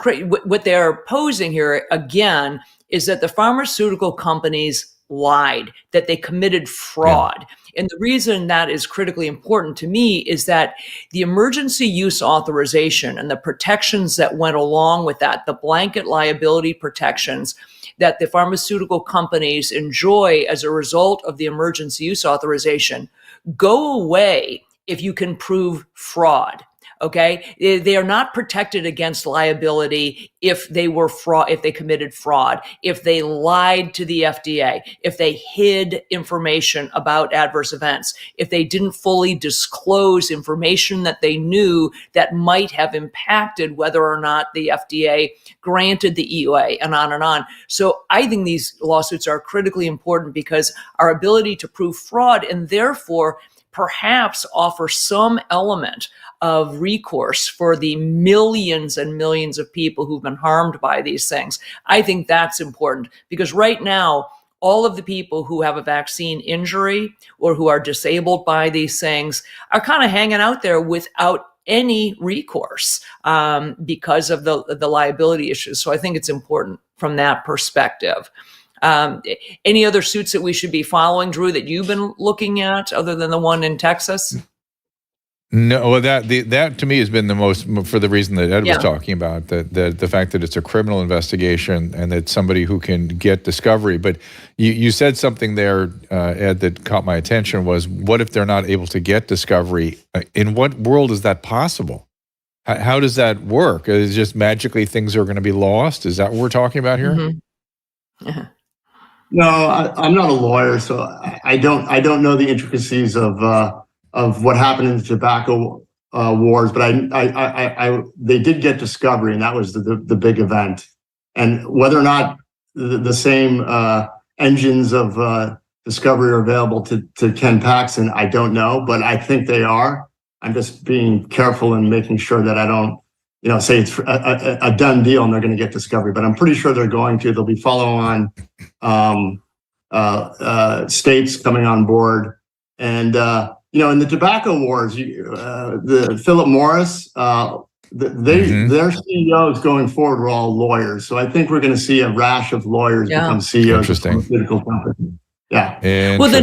what they're posing here again is that the pharmaceutical companies lied, that they committed fraud. And the reason that is critically important to me is that the emergency use authorization and the protections that went along with that, the blanket liability protections that the pharmaceutical companies enjoy as a result of the emergency use authorization, go away if you can prove fraud. Okay, they are not protected against liability if they were fraud, if they committed fraud, if they lied to the FDA, if they hid information about adverse events, if they didn't fully disclose information that they knew that might have impacted whether or not the FDA granted the EUA, and on and on. So I think these lawsuits are critically important because our ability to prove fraud and therefore perhaps offer some element of recourse for the millions and millions of people who've been harmed by these things. I think that's important because right now, all of the people who have a vaccine injury or who are disabled by these things are kind of hanging out there without any recourse because of the liability issues. So I think it's important from that perspective. Any other suits that we should be following, Drew, that you've been looking at other than the one in Texas?
No, well, that to me has been the most, for the reason that Ed was talking about, the fact that it's a criminal investigation and that somebody who can get discovery. But you said something there, Ed, that caught my attention was, what if they're not able to get discovery? In what world is that possible? How does that work? Is it just magically things are going to be lost? Is that what we're talking about here?
Mm-hmm.
No, I'm not a lawyer, so I don't know the intricacies of what happened in the tobacco wars, but they did get discovery, and that was the big event. And whether or not the same engines of discovery are available to Ken Paxton, I don't know, but I think they are. I'm just being careful and making sure that I don't, say it's a done deal and they're going to get discovery. But I'm pretty sure they're going to. There'll be follow-on states coming on board, and in the tobacco wars, the Philip Morris, their CEOs going forward were all lawyers. So I think we're going to see a rash of lawyers become CEOs of pharmaceutical companies. Yeah.
Well, the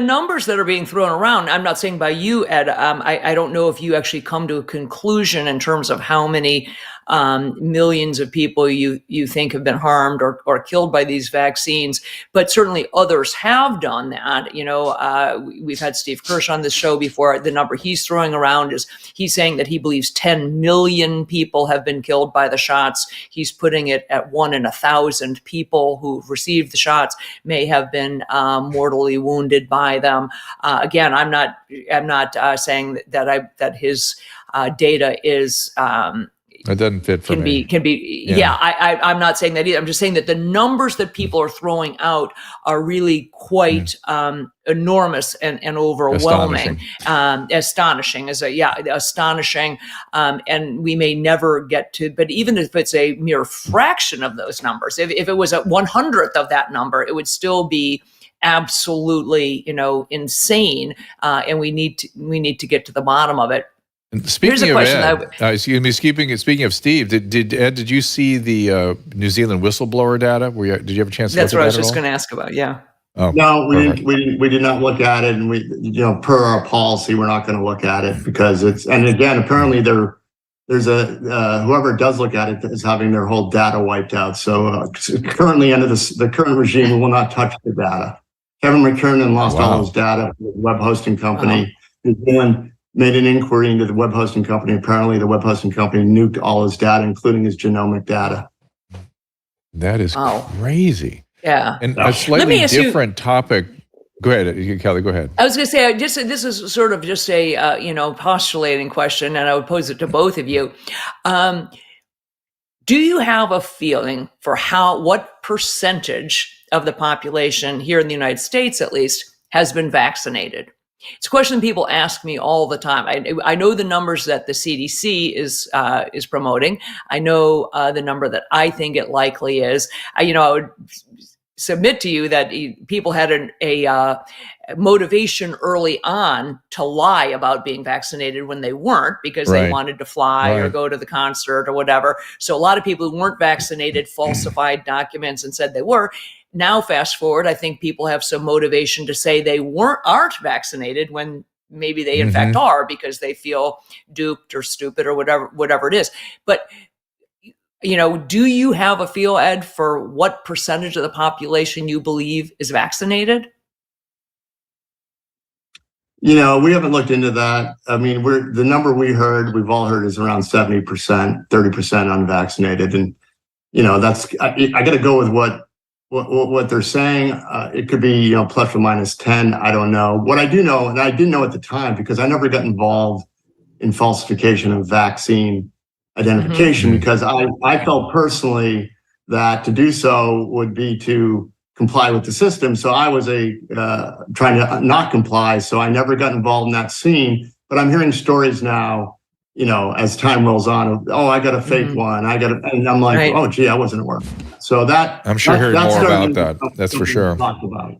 numbers that are being thrown around, I'm not saying by you, Ed, I don't know if you actually come to a conclusion in terms of how many millions of people you think have been harmed or killed by these vaccines, but certainly others have done that. We've had Steve Kirsch on this show before. The number he's throwing around is he's saying that he believes 10 million people have been killed by the shots. He's putting it at 1 in 1,000 people who've received the shots may have been mortally wounded by them. Again, I'm not saying that his data is
It doesn't fit for me.
Can be. Yeah, I'm not saying that either. I'm just saying that the numbers that people are throwing out are really quite enormous and overwhelming. Astonishing. Astonishing. And we may never get to, but even if it's a mere fraction of those numbers, if it was a 100th of that number, it would still be absolutely, insane. And we need to get to the bottom of it.
Speaking of Ed, speaking of Steve, did you see the New Zealand whistleblower data? Did you have a chance to look at that?
That's what I was just going to ask about. Yeah.
Oh, no, we did not look at it, and we, per our policy, we're not going to look at it because and again, apparently there's whoever does look at it is having their whole data wiped out. So currently under the current regime, we will not touch the data. Kevin McKernan lost all his data from the web hosting company. New Zealand made an inquiry into the web hosting company. Apparently, the web hosting company nuked all his data, including his genomic data.
That is crazy.
Yeah.
And a slightly different topic. Go ahead, Kelly. Go ahead.
I was going to say, this is sort of just a postulating question, and I would pose it to both of you. Do you have a feeling for what percentage of the population here in the United States, at least, has been vaccinated? It's a question people ask me all the time. I know the numbers that the CDC is promoting. I know the number that I think it likely is. I would submit to you that people had a motivation early on to lie about being vaccinated when they weren't, because they wanted to fly or go to the concert or whatever. So a lot of people who weren't vaccinated falsified documents and said they were. Now, fast forward, I think people have some motivation to say they aren't vaccinated when maybe they in fact are, because they feel duped or stupid or whatever it is. But do you have a feel, Ed, for what percentage of the population you believe is vaccinated?
We haven't looked into that. I mean, the number we've all heard is around 70%, 30% unvaccinated. And, that's, I got to go with what they're saying. It could be, plus or minus 10. I don't know. What I do know, and I didn't know at the time because I never got involved in falsification of vaccine identification, because I felt personally that to do so would be to comply with the system. So I was trying to not comply. So I never got involved in that scene. But I'm hearing stories now, as time rolls on, I got a fake one. And I'm like, oh, gee, I wasn't aware. So
I'm sure hearing more about that. That's for sure.
Talk about.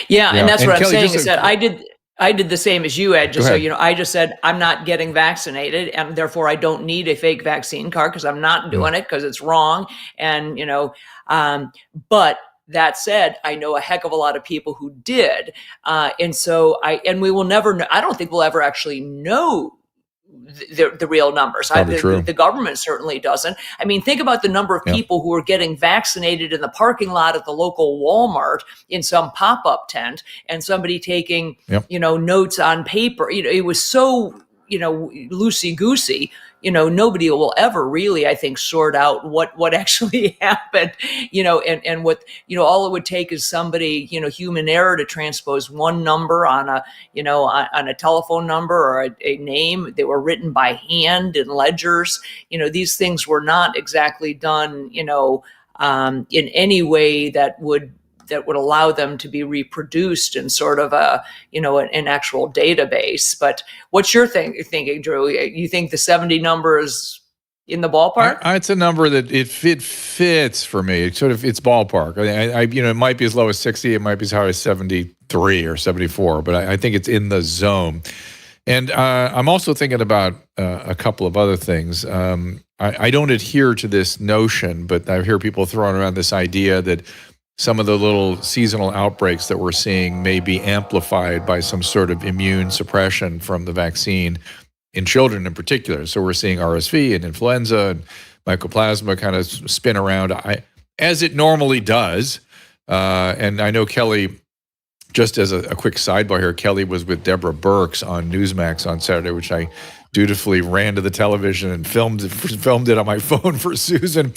Yeah, and that's what I'm
Kelly,
saying is that I did the same as you, Ed, just so I just said, I'm not getting vaccinated, and therefore I don't need a fake vaccine card because I'm not doing it because it's wrong. And, but that said, I know a heck of a lot of people who did. And so we will never know. I don't think we'll ever actually know the real numbers. The government certainly doesn't. I mean, think about the number of people who are getting vaccinated in the parking lot at the local Walmart in some pop-up tent, and somebody taking, notes on paper. It was so, loosey-goosey. Nobody will ever really, I think, sort out what actually happened, and what, all it would take is somebody, human error to transpose one number on a telephone number or a name. They were written by hand in ledgers. These things were not exactly done, in any way that would allow them to be reproduced in sort of an actual database. But what's your thinking, Drew? You think the 70 number is in the ballpark?
It's a number that it fits for me. It's ballpark. It might be as low as 60. It might be as high as 73 or 74, but I think it's in the zone. And I'm also thinking about a couple of other things. I don't adhere to this notion, but I hear people throwing around this idea that some of the little seasonal outbreaks that we're seeing may be amplified by some sort of immune suppression from the vaccine in children in particular. So we're seeing RSV and influenza and mycoplasma kind of spin around as it normally does. And I know Kelly, just as a quick sidebar here, Kelly was with Deborah Birx on Newsmax on Saturday, which I dutifully ran to the television and filmed it on my phone for Susan.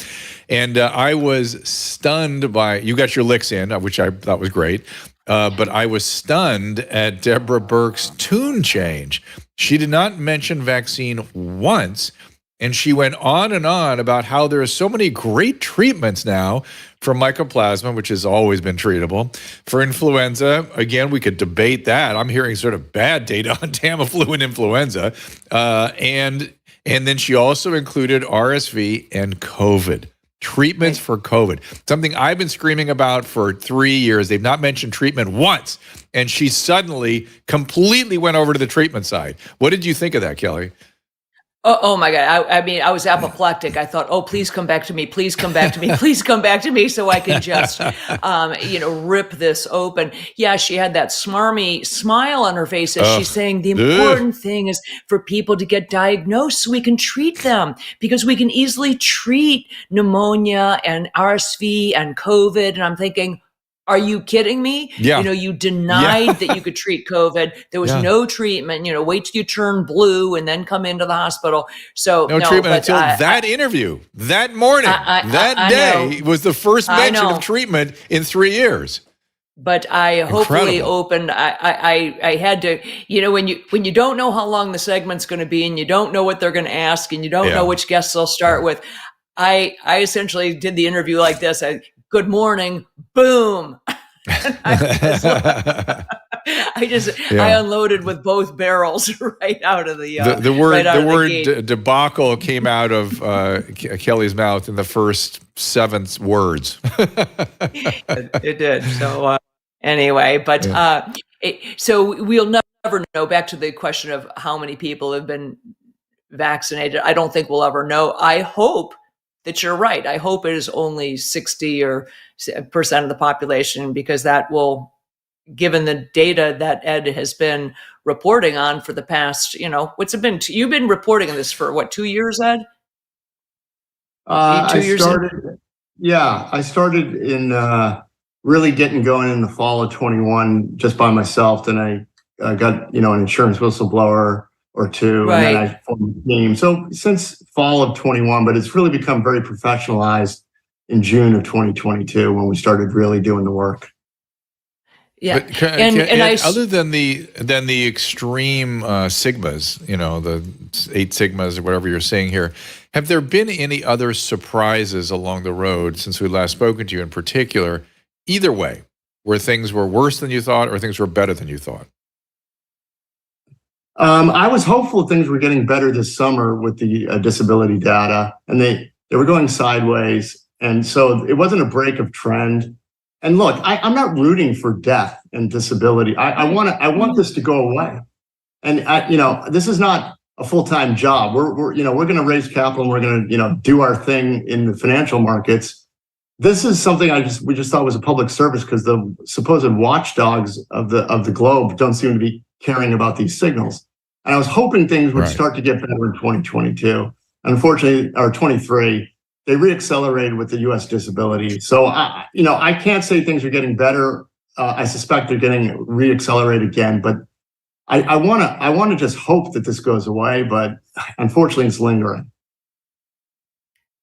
And I was stunned by, you got your licks in, which I thought was great, but I was stunned at Deborah Birx's tune change. She did not mention vaccine once, And she went on and on about how there are so many great treatments now for mycoplasma, which has always been treatable. For influenza, again, we could debate that. I'm hearing sort of bad data on Tamiflu and influenza. And then she also included RSV and COVID. Treatments for COVID, something I've been screaming about for 3 years. They've not mentioned treatment once. And she suddenly completely went over to the treatment side. What did you think of that, Kelly?
Oh my God. I mean, I was apoplectic. I thought, oh, please come back to me. Please come back to me. Please come back to me so I can just, rip this open. Yeah, she had that smarmy smile on her face as she's saying the important thing is for people to get diagnosed so we can treat them, because we can easily treat pneumonia and RSV and COVID. And I'm thinking, are you kidding me?
Yeah.
You denied that you could treat COVID. There was no treatment. Wait till you turn blue and then come into the hospital. So
no treatment until that interview, that morning, that day was the first mention of treatment in 3 years.
But I hopefully opened. I had to. When you don't know how long the segment's going to be, and you don't know what they're going to ask, and you don't know which guests they'll start with, I essentially did the interview like this. Good morning, boom. I unloaded with both barrels right out of the word
debacle came out of Kelly's mouth in the first 7 words.
It did. So anyway, but so we'll never know. Back to the question of how many people have been vaccinated. I don't think we'll ever know. I hope that you're right. I hope it is only 60% of the population, because that will, given the data that Ed has been reporting on for the past, what's it been? You've been reporting on this for what, 2 years, Ed? 2 years.
I started in really getting going in the fall of 21 just by myself. Then I got, an insurance whistleblower or two, and then I formed a team. So since fall of 21, but it's really become very professionalized in June of 2022 when we started really doing the work.
Yeah,
but other than the extreme sigmas, the 8 sigmas or whatever you're saying here, have there been any other surprises along the road since we last spoken to you in particular, either way, where things were worse than you thought or things were better than you thought?
I was hopeful things were getting better this summer with the disability data, and they were going sideways. And so it wasn't a break of trend. And look, I'm not rooting for death and disability. I want this to go away. And this is not a full-time job. We're going to raise capital and we're going to, do our thing in the financial markets. This is something we just thought was a public service, because the supposed watchdogs of the globe don't seem to be caring about these signals. And I was hoping things would start to get better in 2022. Unfortunately, or 23, they reaccelerated with the U.S. disability. So, I can't say things are getting better. I suspect they're getting reaccelerated again. But I want to just hope that this goes away. But unfortunately, it's lingering.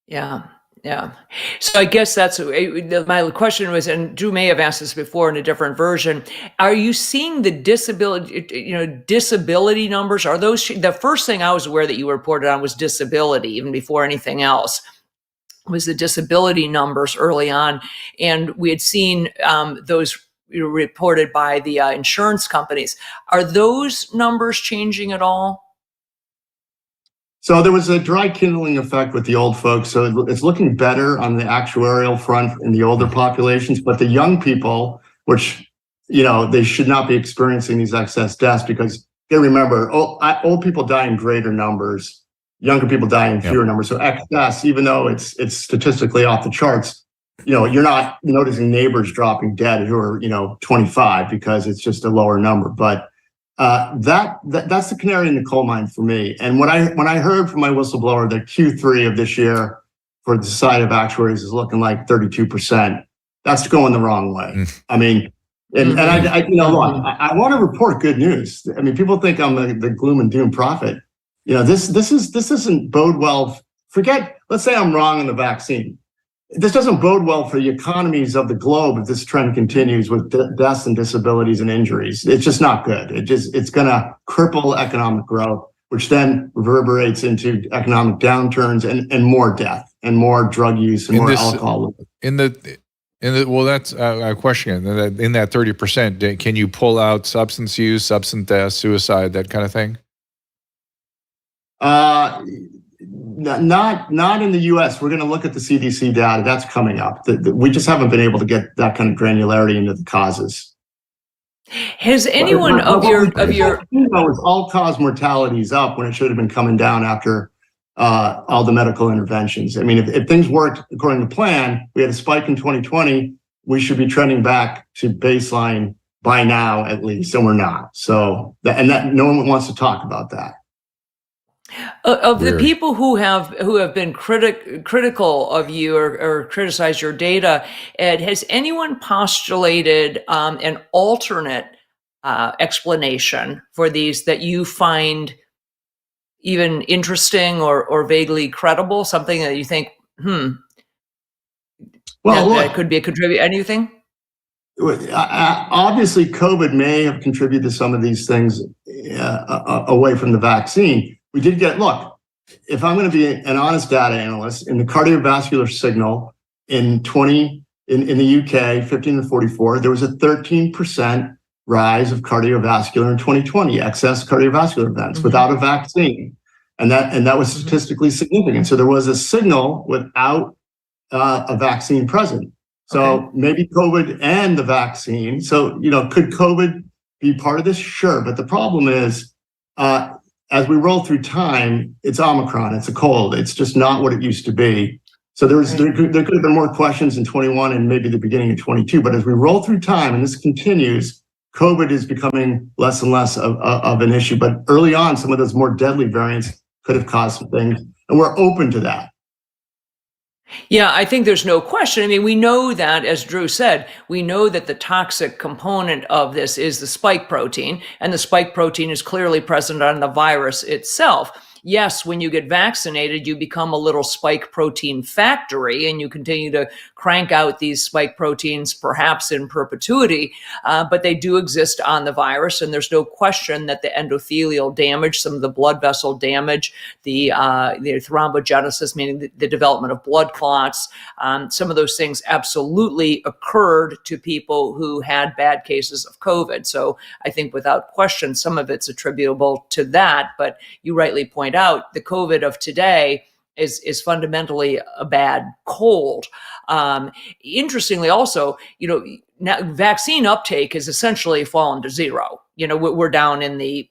Yeah. Yeah. So I guess that's my question was, and Drew may have asked this before in a different version. Are you seeing the disability numbers? Are those the first thing I was aware that you reported on was disability, even before anything else, was the disability numbers early on. And we had seen those reported by the insurance companies. Are those numbers changing at all?
So there was a dry kindling effect with the old folks. So it's looking better on the actuarial front in the older populations, but the young people, which, they should not be experiencing these excess deaths, because they remember, old people die in greater numbers, younger people die in fewer numbers. So excess, even though it's statistically off the charts, you're not noticing neighbors dropping dead who are, 25, because it's just a lower number. But that's the canary in the coal mine for me. And when I heard from my whistleblower that Q3 of this year for the Society of Actuaries is looking like 32%, that's going the wrong way. I mean, and I want to report good news. I mean, people think I'm the gloom and doom prophet. This doesn't bode well. Let's say I'm wrong on the vaccine. This doesn't bode well for the economies of the globe if this trend continues with deaths and disabilities and injuries. It's just not good. It's going to cripple economic growth. which then reverberates into economic downturns and more death and more drug use and more alcohol.
Well, that's a question. In that 30%, can you pull out substance use, substance death, suicide, that kind of thing?
Not in the U.S. We're going to look at the CDC data. That's coming up. We just haven't been able to get that kind of granularity into the causes.
Has anyone of your
all-cause mortality is up when it should have been coming down after all the medical interventions. I mean, if things worked according to plan, we had a spike in 2020. We should be trending back to baseline by now, at least, and we're not. So, that no one wants to talk about that.
Of the people who have been critical of you or criticized your data, Ed, has anyone postulated an alternate explanation for these that you find even interesting or vaguely credible? Something that you think, that could be a contributor? Anything?
Obviously, COVID may have contributed to some of these things away from the vaccine. We did look, if I'm going to be an honest data analyst, in the cardiovascular signal in the UK, 15 to 44, there was a 13% rise of cardiovascular in 2020, excess cardiovascular events without a vaccine. And that was statistically significant. So there was a signal without a vaccine present. So maybe COVID and the vaccine. So, could COVID be part of this? Sure. But the problem is, as we roll through time, it's Omicron, it's a cold. It's just not what it used to be. So there could have been more questions in 21 and maybe the beginning of 22. But as we roll through time and this continues, COVID is becoming less and less of an issue. But early on, some of those more deadly variants could have caused some things. And we're open to that.
Yeah, I think there's no question. I mean, we know that, as Drew said, we know that the toxic component of this is the spike protein, and the spike protein is clearly present on the virus itself. Yes, when you get vaccinated, you become a little spike protein factory and you continue to crank out these spike proteins perhaps in perpetuity, but they do exist on the virus. And there's no question that the endothelial damage, some of the blood vessel damage, the thrombogenesis, meaning the development of blood clots, some of those things absolutely occurred to people who had bad cases of COVID. So I think without question, some of it's attributable to that. But you rightly point out, the COVID of today is fundamentally a bad cold. Interestingly, also, now vaccine uptake has essentially fallen to zero. We're down in the,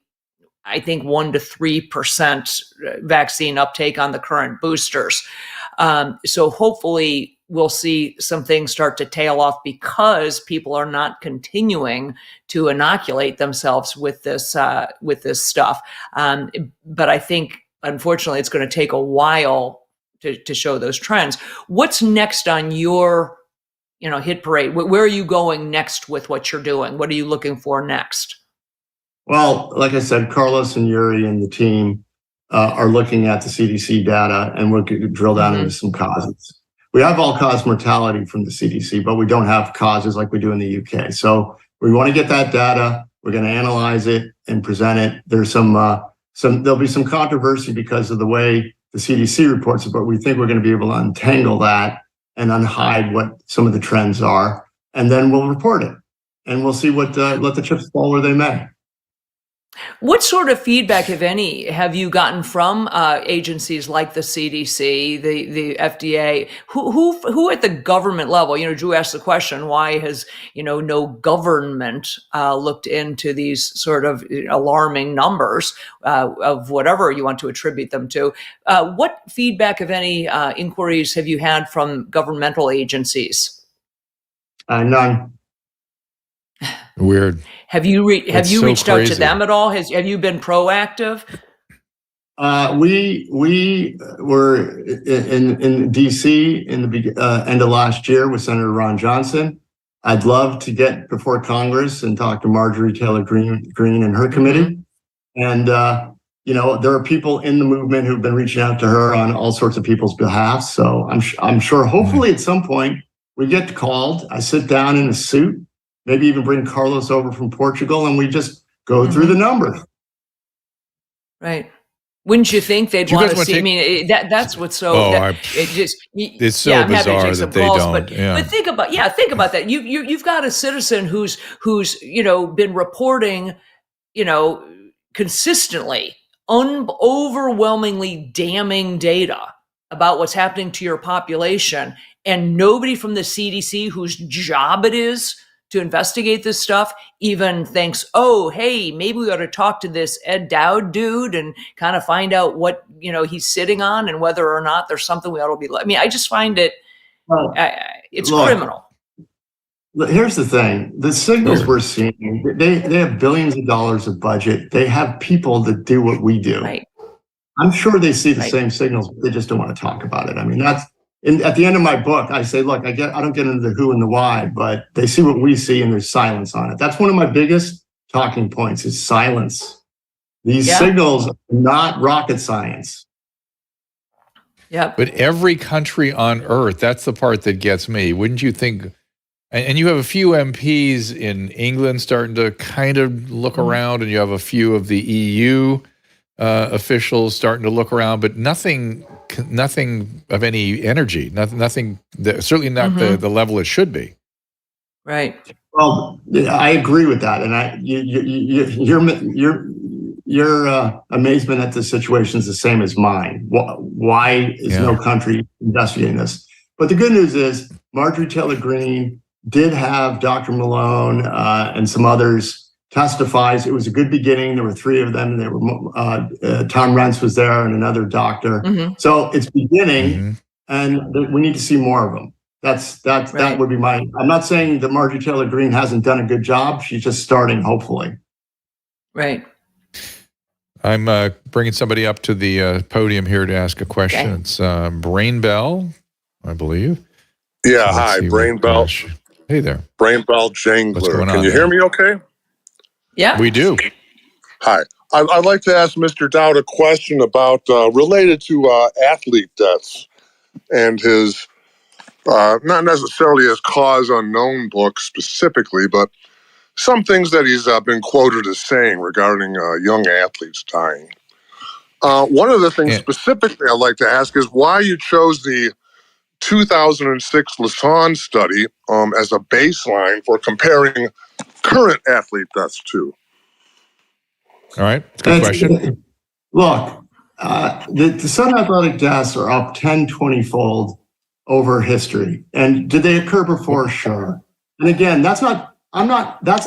I think, 1 to 3% vaccine uptake on the current boosters. So hopefully we'll see some things start to tail off because people are not continuing to inoculate themselves with this stuff. But I think, unfortunately, it's going to take a while to show those trends. What's next on your, hit parade? Where are you going next with what you're doing? What are you looking for next?
Well, like I said, Carlos and Yuri and the team are looking at the CDC data, and we'll drill down into some causes. We have all-cause mortality from the CDC, but we don't have causes like we do in the UK. So we want to get that data. We're going to analyze it and present it. There's there'll be some controversy because of the way the CDC reports it, but we think we're going to be able to untangle that and unhide what some of the trends are, and then we'll report it, and we'll see let the chips fall where they may.
What sort of feedback, if any, have you gotten from agencies like the CDC, the FDA, who at the government level? Drew asked the question, why has no government looked into these sort of alarming numbers of whatever you want to attribute them to? What feedback, if any, inquiries have you had from governmental agencies?
None.
Weird.
Have you reached out to them at all? Have you been proactive?
We were in DC in the end of last year with Senator Ron Johnson. I'd love to get before Congress and talk to Marjorie Taylor Greene and her committee. And there are people in the movement who've been reaching out to her on all sorts of people's behalf. So I'm sure hopefully at some point we get called. I sit down in a suit. Maybe even bring Carlos over from Portugal, and we just go through the numbers.
Right. Wouldn't you think they'd
Do you
want
guys
to
wanna
see?
take-
That's what's so.
Oh,
It just.
it's so
Yeah, I'm happy to
bizarre
take some
that they
calls,
don't.
but think about that. You've got a citizen who's been reporting consistently overwhelmingly damning data about what's happening to your population, and nobody from the CDC, whose job it is to investigate this stuff, even thinks, oh, hey, maybe we ought to talk to this Ed Dowd dude and kind of find out what he's sitting on and whether or not there's something we ought to be. I mean, I just find it it's criminal.
Here's the thing: the signals we're seeing, they have billions of dollars of budget. They have people that do what we do.
Right.
I'm sure they see the same signals, but they just don't want to talk about it. I mean, at the end of my book, I say, look, I don't get into the who and the why, but they see what we see and there's silence on it. That's one of my biggest talking points is silence. These signals are not rocket science.
Yeah.
But every country on earth, that's the part that gets me. Wouldn't you think? And you have a few MPs in England starting to kind of look around, and you have a few of the EU officials starting to look around, but nothing of any energy. Nothing. Certainly not the level it should be.
Right.
Well, I agree with that, and your amazement at the situation is the same as mine. Why is no country investigating this? But the good news is Marjorie Taylor Greene did have Dr. Malone and some others testifies. It was a good beginning. There were 3 of them. There were Tom Rentz was there and another doctor. So it's beginning, and we need to see more of them. That would be my. I'm not saying that Marjorie Taylor Greene hasn't done a good job. She's just starting, hopefully.
Right.
I'm bringing somebody up to the podium here to ask a question. Okay. It's Brain Bell, I believe.
Yeah, hi, Brain Bell.
Hey there.
Brain Bell Jangler. Can you hear me okay?
Yeah.
We do.
Hi. I'd like to ask Mr. Dowd a question about related to athlete deaths and his, not necessarily his cause unknown book specifically, but some things that he's been quoted as saying regarding young athletes dying. One of the things specifically I'd like to ask is why you chose the 2006 Lausanne study as a baseline for comparing current athlete deaths to.
All right, good question.
Look, the sudden athletic deaths are up 10, 20-fold over history. And did they occur before? Sure. And again, that's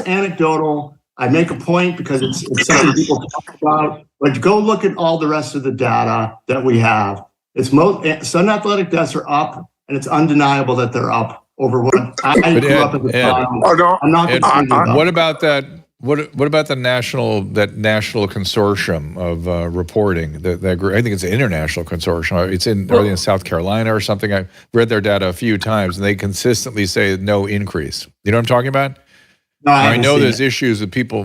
anecdotal. I make a point because it's something people talk about, but go look at all the rest of the data that we have. Sudden athletic deaths are up, and it's undeniable that they're up over what I grew up at the time. I'm not
what about that? What about the national consortium of reporting? That I think it's an international consortium. It's in South Carolina or something. I read their data a few times, and they consistently say no increase. You know what I'm talking about?
No,
I know there's issues with people.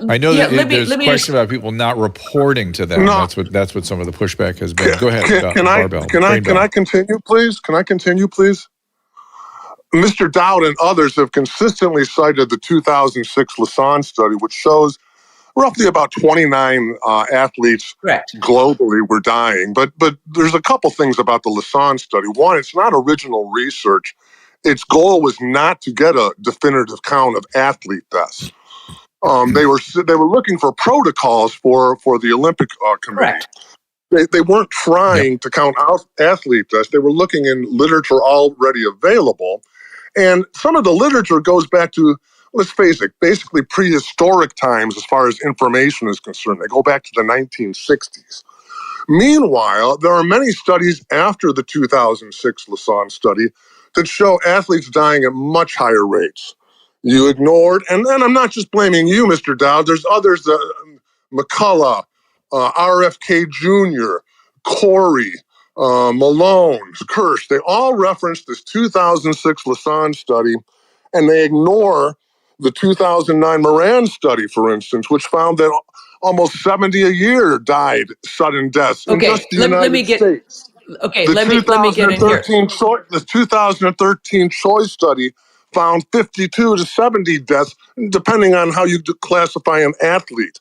I know that there's a question about people not reporting to them.
No.
That's what some of the pushback has been. Go ahead.
Can I continue, please? Can I continue, please? Mr. Dowd and others have consistently cited the 2006 Lausanne study, which shows roughly about 29 athletes globally were dying. But there's a couple things about the Lausanne study. One, it's not original research. Its goal was not to get a definitive count of athlete deaths. They were looking for protocols for the Olympic committee. They weren't trying to count out athlete deaths. They were looking in literature already available. And some of the literature goes back to, let's face it, basically prehistoric times as far as information is concerned. They go back to the 1960s. Meanwhile, there are many studies after the 2006 Lausanne study that show athletes dying at much higher rates. You ignored, and I'm not just blaming you, Mr. Dowd. There's others, McCullough, RFK Jr., Corey, Malone, Kirsch. They all reference this 2006 Lausanne study, and they ignore the 2009 Moran study, for instance, which found that almost 70 a year died sudden deaths in just the United States.
Let me get in here.
The 2013 Choice study found 52 to 70 deaths, depending on how you classify an athlete.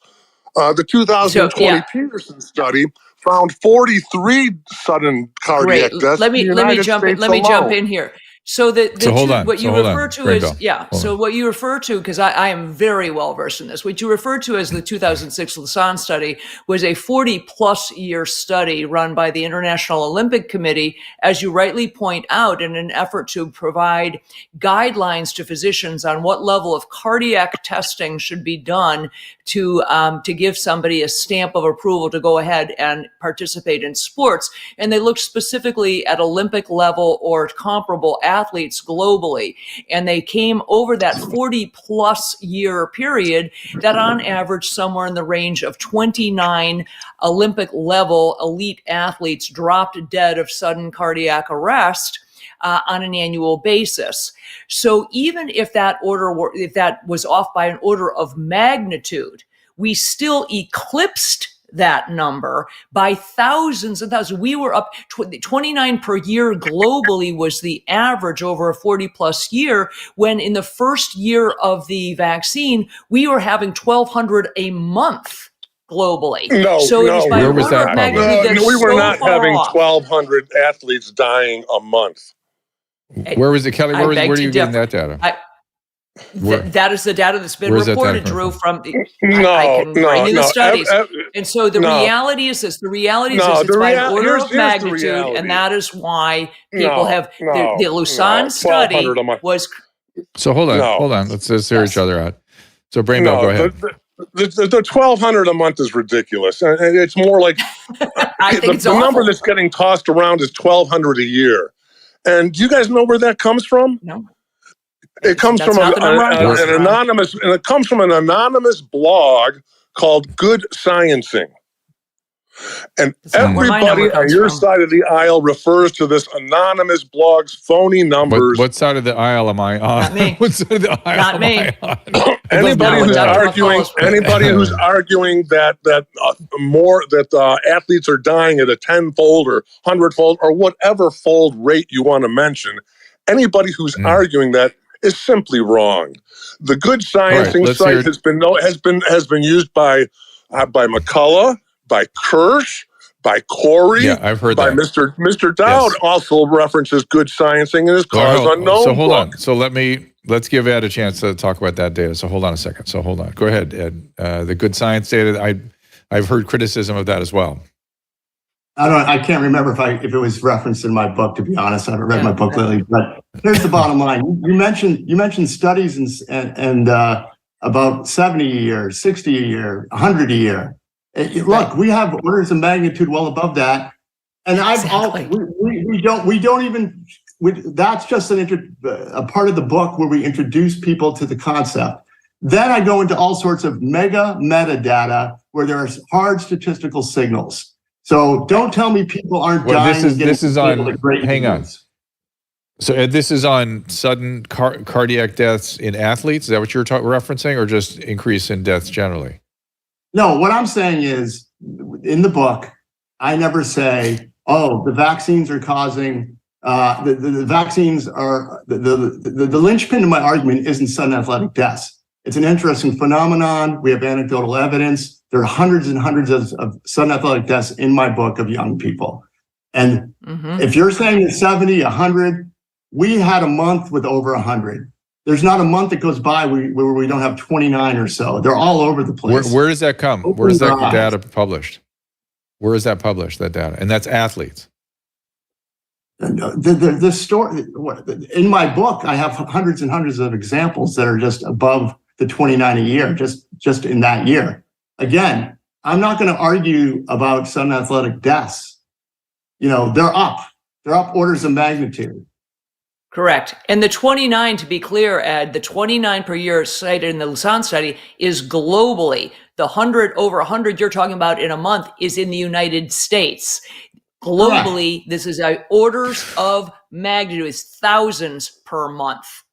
The 2020 Peterson study found 43 sudden cardiac deaths in the United States alone.
Let me jump in here. So what you refer to, because I am very well versed in this, what you refer to as the 2006 Lausanne study was a 40-plus year study run by the International Olympic Committee, as you rightly point out, in an effort to provide guidelines to physicians on what level of cardiac testing should be done to give somebody a stamp of approval to go ahead and participate in sports. And they looked specifically at Olympic level or comparable athletes globally. And they came over that 40-plus year period that on average somewhere in the range of 29 Olympic level elite athletes dropped dead of sudden cardiac arrest on an annual basis. So even if that was off by an order of magnitude, we still eclipsed that number by thousands and thousands. We were up 29 per year globally was the average over a 40-plus year, when in the first year of the vaccine, we were having 1,200 a month globally.
Where was that?
We were not having 1,200 athletes dying a month.
Where was it, Kelly? Where are you getting that data?
That is the data that's been reported, Drew, from the the studies. And so the reality is this. The reality is this. It's by an order of magnitude, and that is why people have the Lausanne study was.
So hold on. Let's hear each other out. So Brainbell, go ahead.
The 1,200 a month is ridiculous. It's more like the number that's getting tossed around is 1,200 a year. And do you guys know where that comes from?
No.
It comes from an anonymous, and it comes from an anonymous blog called Good Sciencing. And everybody on your side of the aisle refers to this anonymous blog's phony numbers.
What side of the aisle am I on?
Not me.
What side of the aisle
Not me.
am I on?
Anybody who's arguing that athletes are dying at a 10-fold or 100-fold or whatever fold rate you want to mention, anybody who's arguing that is simply wrong. The Good Sciencing site has been used by McCullough, by Kirsch, by Corey.
Yeah, I've heard
by
that.
Mr. Dowd also references Good Sciencing in his Cause Unknown
So hold
book.
on. So let's give Ed a chance to talk about that data. So hold on a second. Go ahead, Ed. The Good Science data, I've heard criticism of that as well.
I can't remember if it was referenced in my book, to be honest. I haven't read my book lately, but here's the bottom line. You mentioned studies and about 70 a year, 60 a year, 100 a year. Look, we have orders of magnitude well above that. And we don't even, that's just a part of the book where we introduce people to the concept. Then I go into all sorts of metadata where there's hard statistical signals. So don't tell me people aren't dying.
This is on. Hang on. So Ed, this is on sudden cardiac deaths in athletes. Is that what you're referencing, or just increase in deaths generally?
No, what I'm saying is, in the book, I never say, "Oh, the vaccines are causing." The vaccines are the linchpin to my argument isn't sudden athletic deaths. It's an interesting phenomenon. We have anecdotal evidence. There are hundreds and hundreds of sudden athletic deaths in my book of young people. And if you're saying it's 70, 100, we had a month with over 100. There's not a month that goes by where we don't have 29 or so. They're all over the place.
Where does that come? Where is that data published? Where is that published, that data? And that's athletes.
The story, in my book, I have hundreds and hundreds of examples that are just above the 29 a year, just in that year. Again, I'm not going to argue about sudden athletic deaths. They're up orders of magnitude.
Correct. And the 29, to be clear, Ed, the 29 per year cited in the Lausanne study is globally. The over 100 you're talking about in a month is in the United States. Globally, Correct. This is orders of magnitude. It's thousands per month.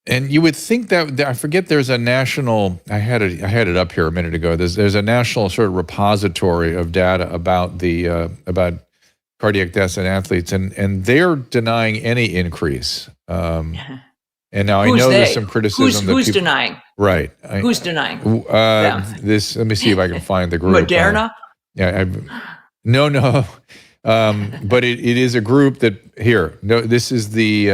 And you would think that, I forget, there's a national, I had it up here a minute ago. There's a national sort of repository of data about about cardiac deaths in athletes, and they're denying any increase. And now
Who's
I know
they?
there's some criticism that
Who's
people,
denying?
right?
Who's denying? them?
This. Let me see if I can find the group.
Moderna?
No. But it is a group that here. No, this is the.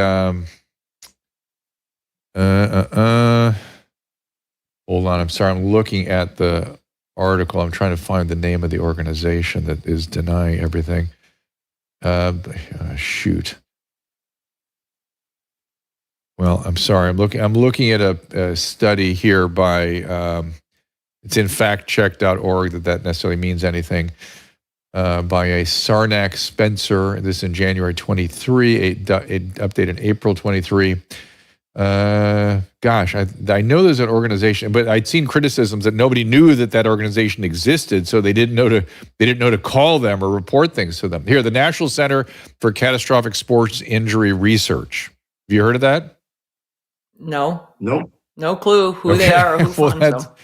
Hold on. I'm sorry. I'm looking at the article. I'm trying to find the name of the organization that is denying everything. Shoot. Well, I'm sorry. I'm looking at a study here by. It's in factcheck.org that necessarily means anything. By a Sarnak Spencer. This in January 23. It updated in April 23. Gosh, I know there's an organization, but I'd seen criticisms that nobody knew that organization existed, so they didn't know to call them or report things to them. Here, the National Center for Catastrophic Sports Injury Research. Have you heard of that?
No.
Nope.
No clue who they are or who funds them.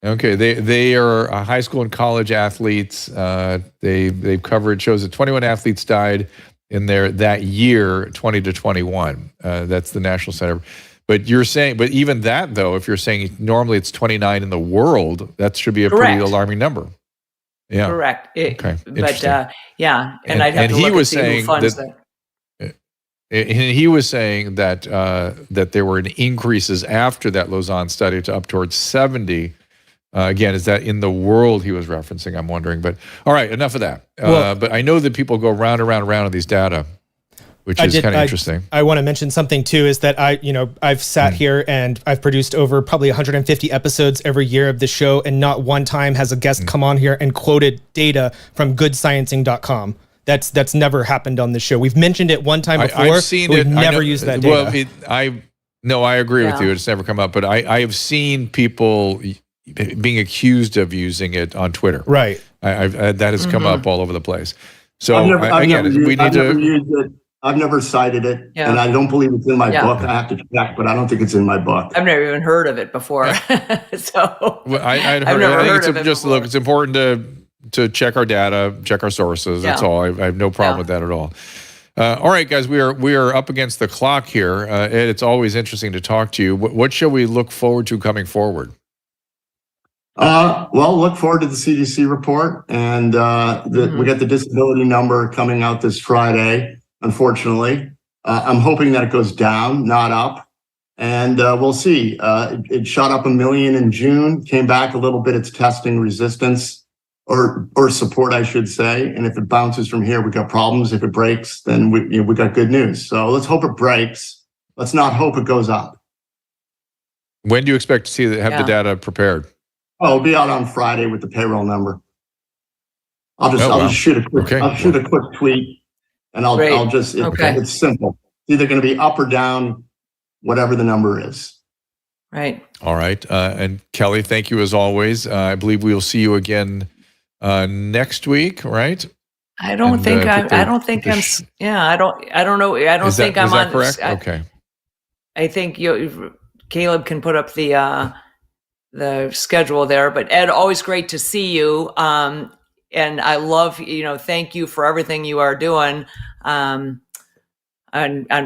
Okay, they are high school and college athletes. They've covered shows that 21 athletes died in that year, 20 to 21. That's the National Center. But you're saying, but even that though, if you're saying normally it's 29 in the world, that should be a pretty alarming number. Yeah.
Correct.
Okay.
But yeah, and I'd have to look and see who funds that.
And he was saying that that there were increases after that Lausanne study to up towards 70. Again, is that in the world he was referencing? I'm wondering. But all right, enough of that. But I know that people go round and round on these data, which is kind of interesting.
I want to mention something too, is that I've sat here and I've produced over probably 150 episodes every year of the show, and not one time has a guest come on here and quoted data from goodsciencing.com. That's never happened on the show. We've mentioned it one time before.
I've seen
we've
it.
never used that data.
Well, I agree with you. It's never come up, but I have seen people being accused of using it on Twitter. Right. That has come up all over the place. So I've
never cited it, and I don't believe it's in my book. I have to check, but I don't think it's in my book.
I've never even heard of it before. So
I've never heard of it. Just look, it's important to check our data, check our sources. That's all. I have no problem with that at all. All right, guys, we are up against the clock here. Ed, it's always interesting to talk to you. What shall we look forward to coming forward?
Well, look forward to the CDC report, and we got the disability number coming out this Friday. Unfortunately, I'm hoping that it goes down, not up, and we'll see. It shot up 1 million in June, came back a little bit. It's testing resistance or support, I should say. And if it bounces from here, we got problems. If it breaks, then we got good news. So let's hope it breaks. Let's not hope it goes up.
When do you expect to see have the data prepared?
Oh, it'll be out on Friday with the payroll number. I'll just shoot a quick tweet, and it's simple. It's either going to be up or down, whatever the number is.
Right.
All right. And Kelly, thank you as always. I believe we will see you again next week, right?
I don't think know. I don't think I'm on.
Correct? Okay.
I think Caleb can put up the schedule there, but Ed, always great to see you. And I love, thank you for everything you are doing and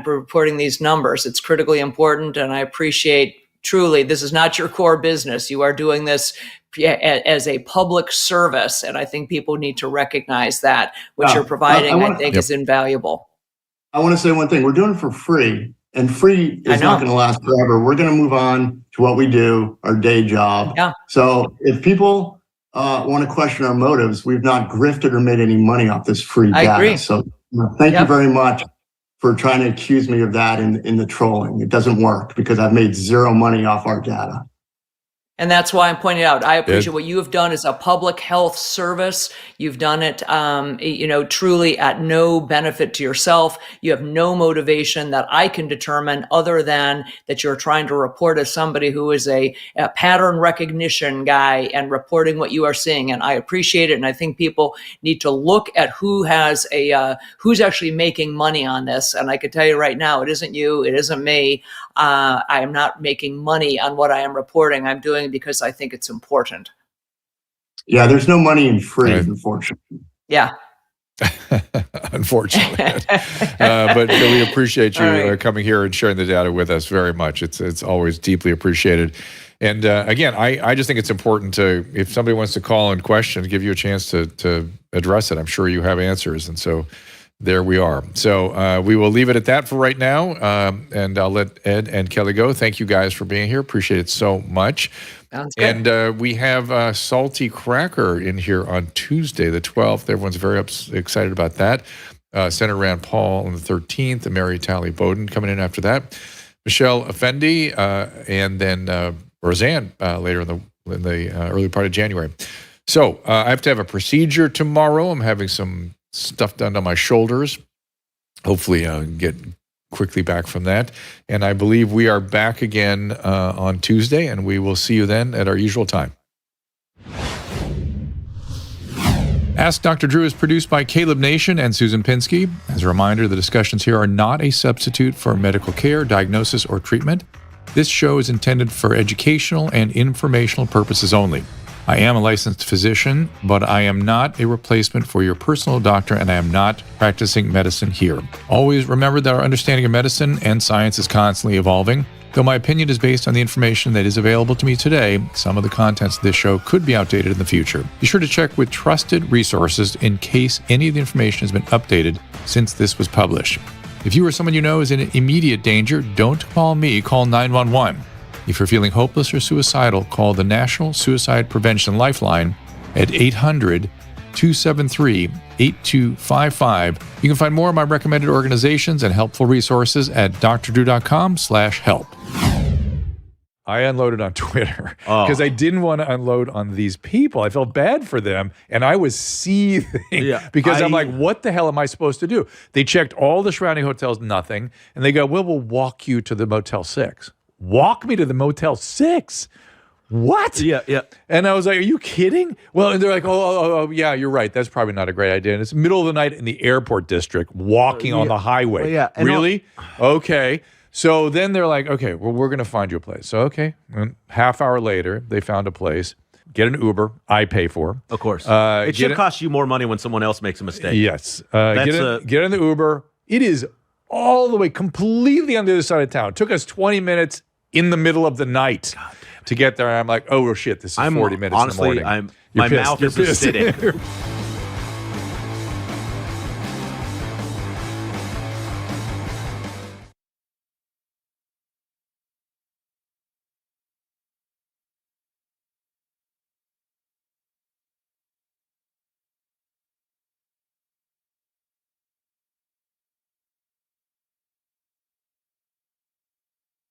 reporting these numbers. It's critically important, and I appreciate truly, this is not your core business. You are doing this as a public service, and I think people need to recognize that what you're providing, I think, is invaluable.
I want to say one thing. We're doing it for free. And free is not going to last forever. We're going to move on to what we do, our day job. Yeah. So if people want to question our motives, we've not grifted or made any money off this free data. I agree. So thank you very much for trying to accuse me of that in the trolling. It doesn't work because I've made zero money off our data.
And that's why I'm pointing out, I appreciate what you have done as a public health service. You've done it, truly at no benefit to yourself. You have no motivation that I can determine other than that you're trying to report as somebody who is a pattern recognition guy and reporting what you are seeing. And I appreciate it. And I think people need to look at who's actually making money on this. And I can tell you right now, it isn't you. It isn't me. I am not making money on what I am reporting. I'm doing it because I think it's important.
Yeah, there's no money in free, unfortunately.
Yeah.
Unfortunately. But we appreciate you
All right.
coming here and sharing the data with us very much. It's always deeply appreciated. And again, I just think it's important to, if somebody wants to call and question, give you a chance to address it. I'm sure you have answers. And so there we are. So we will leave it at that for right now. And I'll let Ed and Kelly go. Thank you guys for being here. Appreciate it so much.
Sounds good.
And we have Salty Cracker in here on Tuesday, the 12th. Everyone's very excited about that. Senator Rand Paul on the 13th, and Mary Talley Bowden coming in after that. Michelle Effendi, and then Roseanne later in the early part of January. So I have to have a procedure tomorrow. I'm having some stuff done on my shoulders. Hopefully I'll get quickly back from that. And I believe we are back again on Tuesday, and we will see you then at our usual time. Ask Dr. Drew is produced by Caleb Nation and Susan Pinsky. As a reminder, the discussions here are not a substitute for medical care, diagnosis, or treatment. This show is intended for educational and informational purposes only. I am a licensed physician, but I am not a replacement for your personal doctor, and I am not practicing medicine here. Always remember that our understanding of medicine and science is constantly evolving. Though my opinion is based on the information that is available to me today, some of the contents of this show could be outdated in the future. Be sure to check with trusted resources in case any of the information has been updated since this was published. If you or someone you know is in immediate danger, don't call me, call 911. If you're feeling hopeless or suicidal, call the National Suicide Prevention Lifeline at 800-273-8255. You can find more of my recommended organizations and helpful resources at drdrew.com/help. I unloaded on Twitter because I didn't want to unload on these people. I felt bad for them, and I was seething because I'm like, what the hell am I supposed to do? They checked all the surrounding hotels, nothing, and they go, well, we'll walk you to the Motel 6. Walk me to the Motel 6? What?
Yeah.
And I was like, are you kidding? Well, and they're like, oh, yeah, you're right. That's probably not a great idea. And it's middle of the night in the airport district, walking on the highway.
Well, yeah.
Really? Okay. So then they're like, okay, well, we're going to find you a place. So, okay. And half hour later, they found a place. Get an Uber. I pay for.
Of course. It should cost you more money when someone else makes a mistake.
Yes. Get in the Uber. It is all the way completely on the other side of town. It took us 20 minutes in the middle of the night to get there. I'm like, oh, shit, this is 40 minutes
honestly,
in the morning.
My mouth is acidic.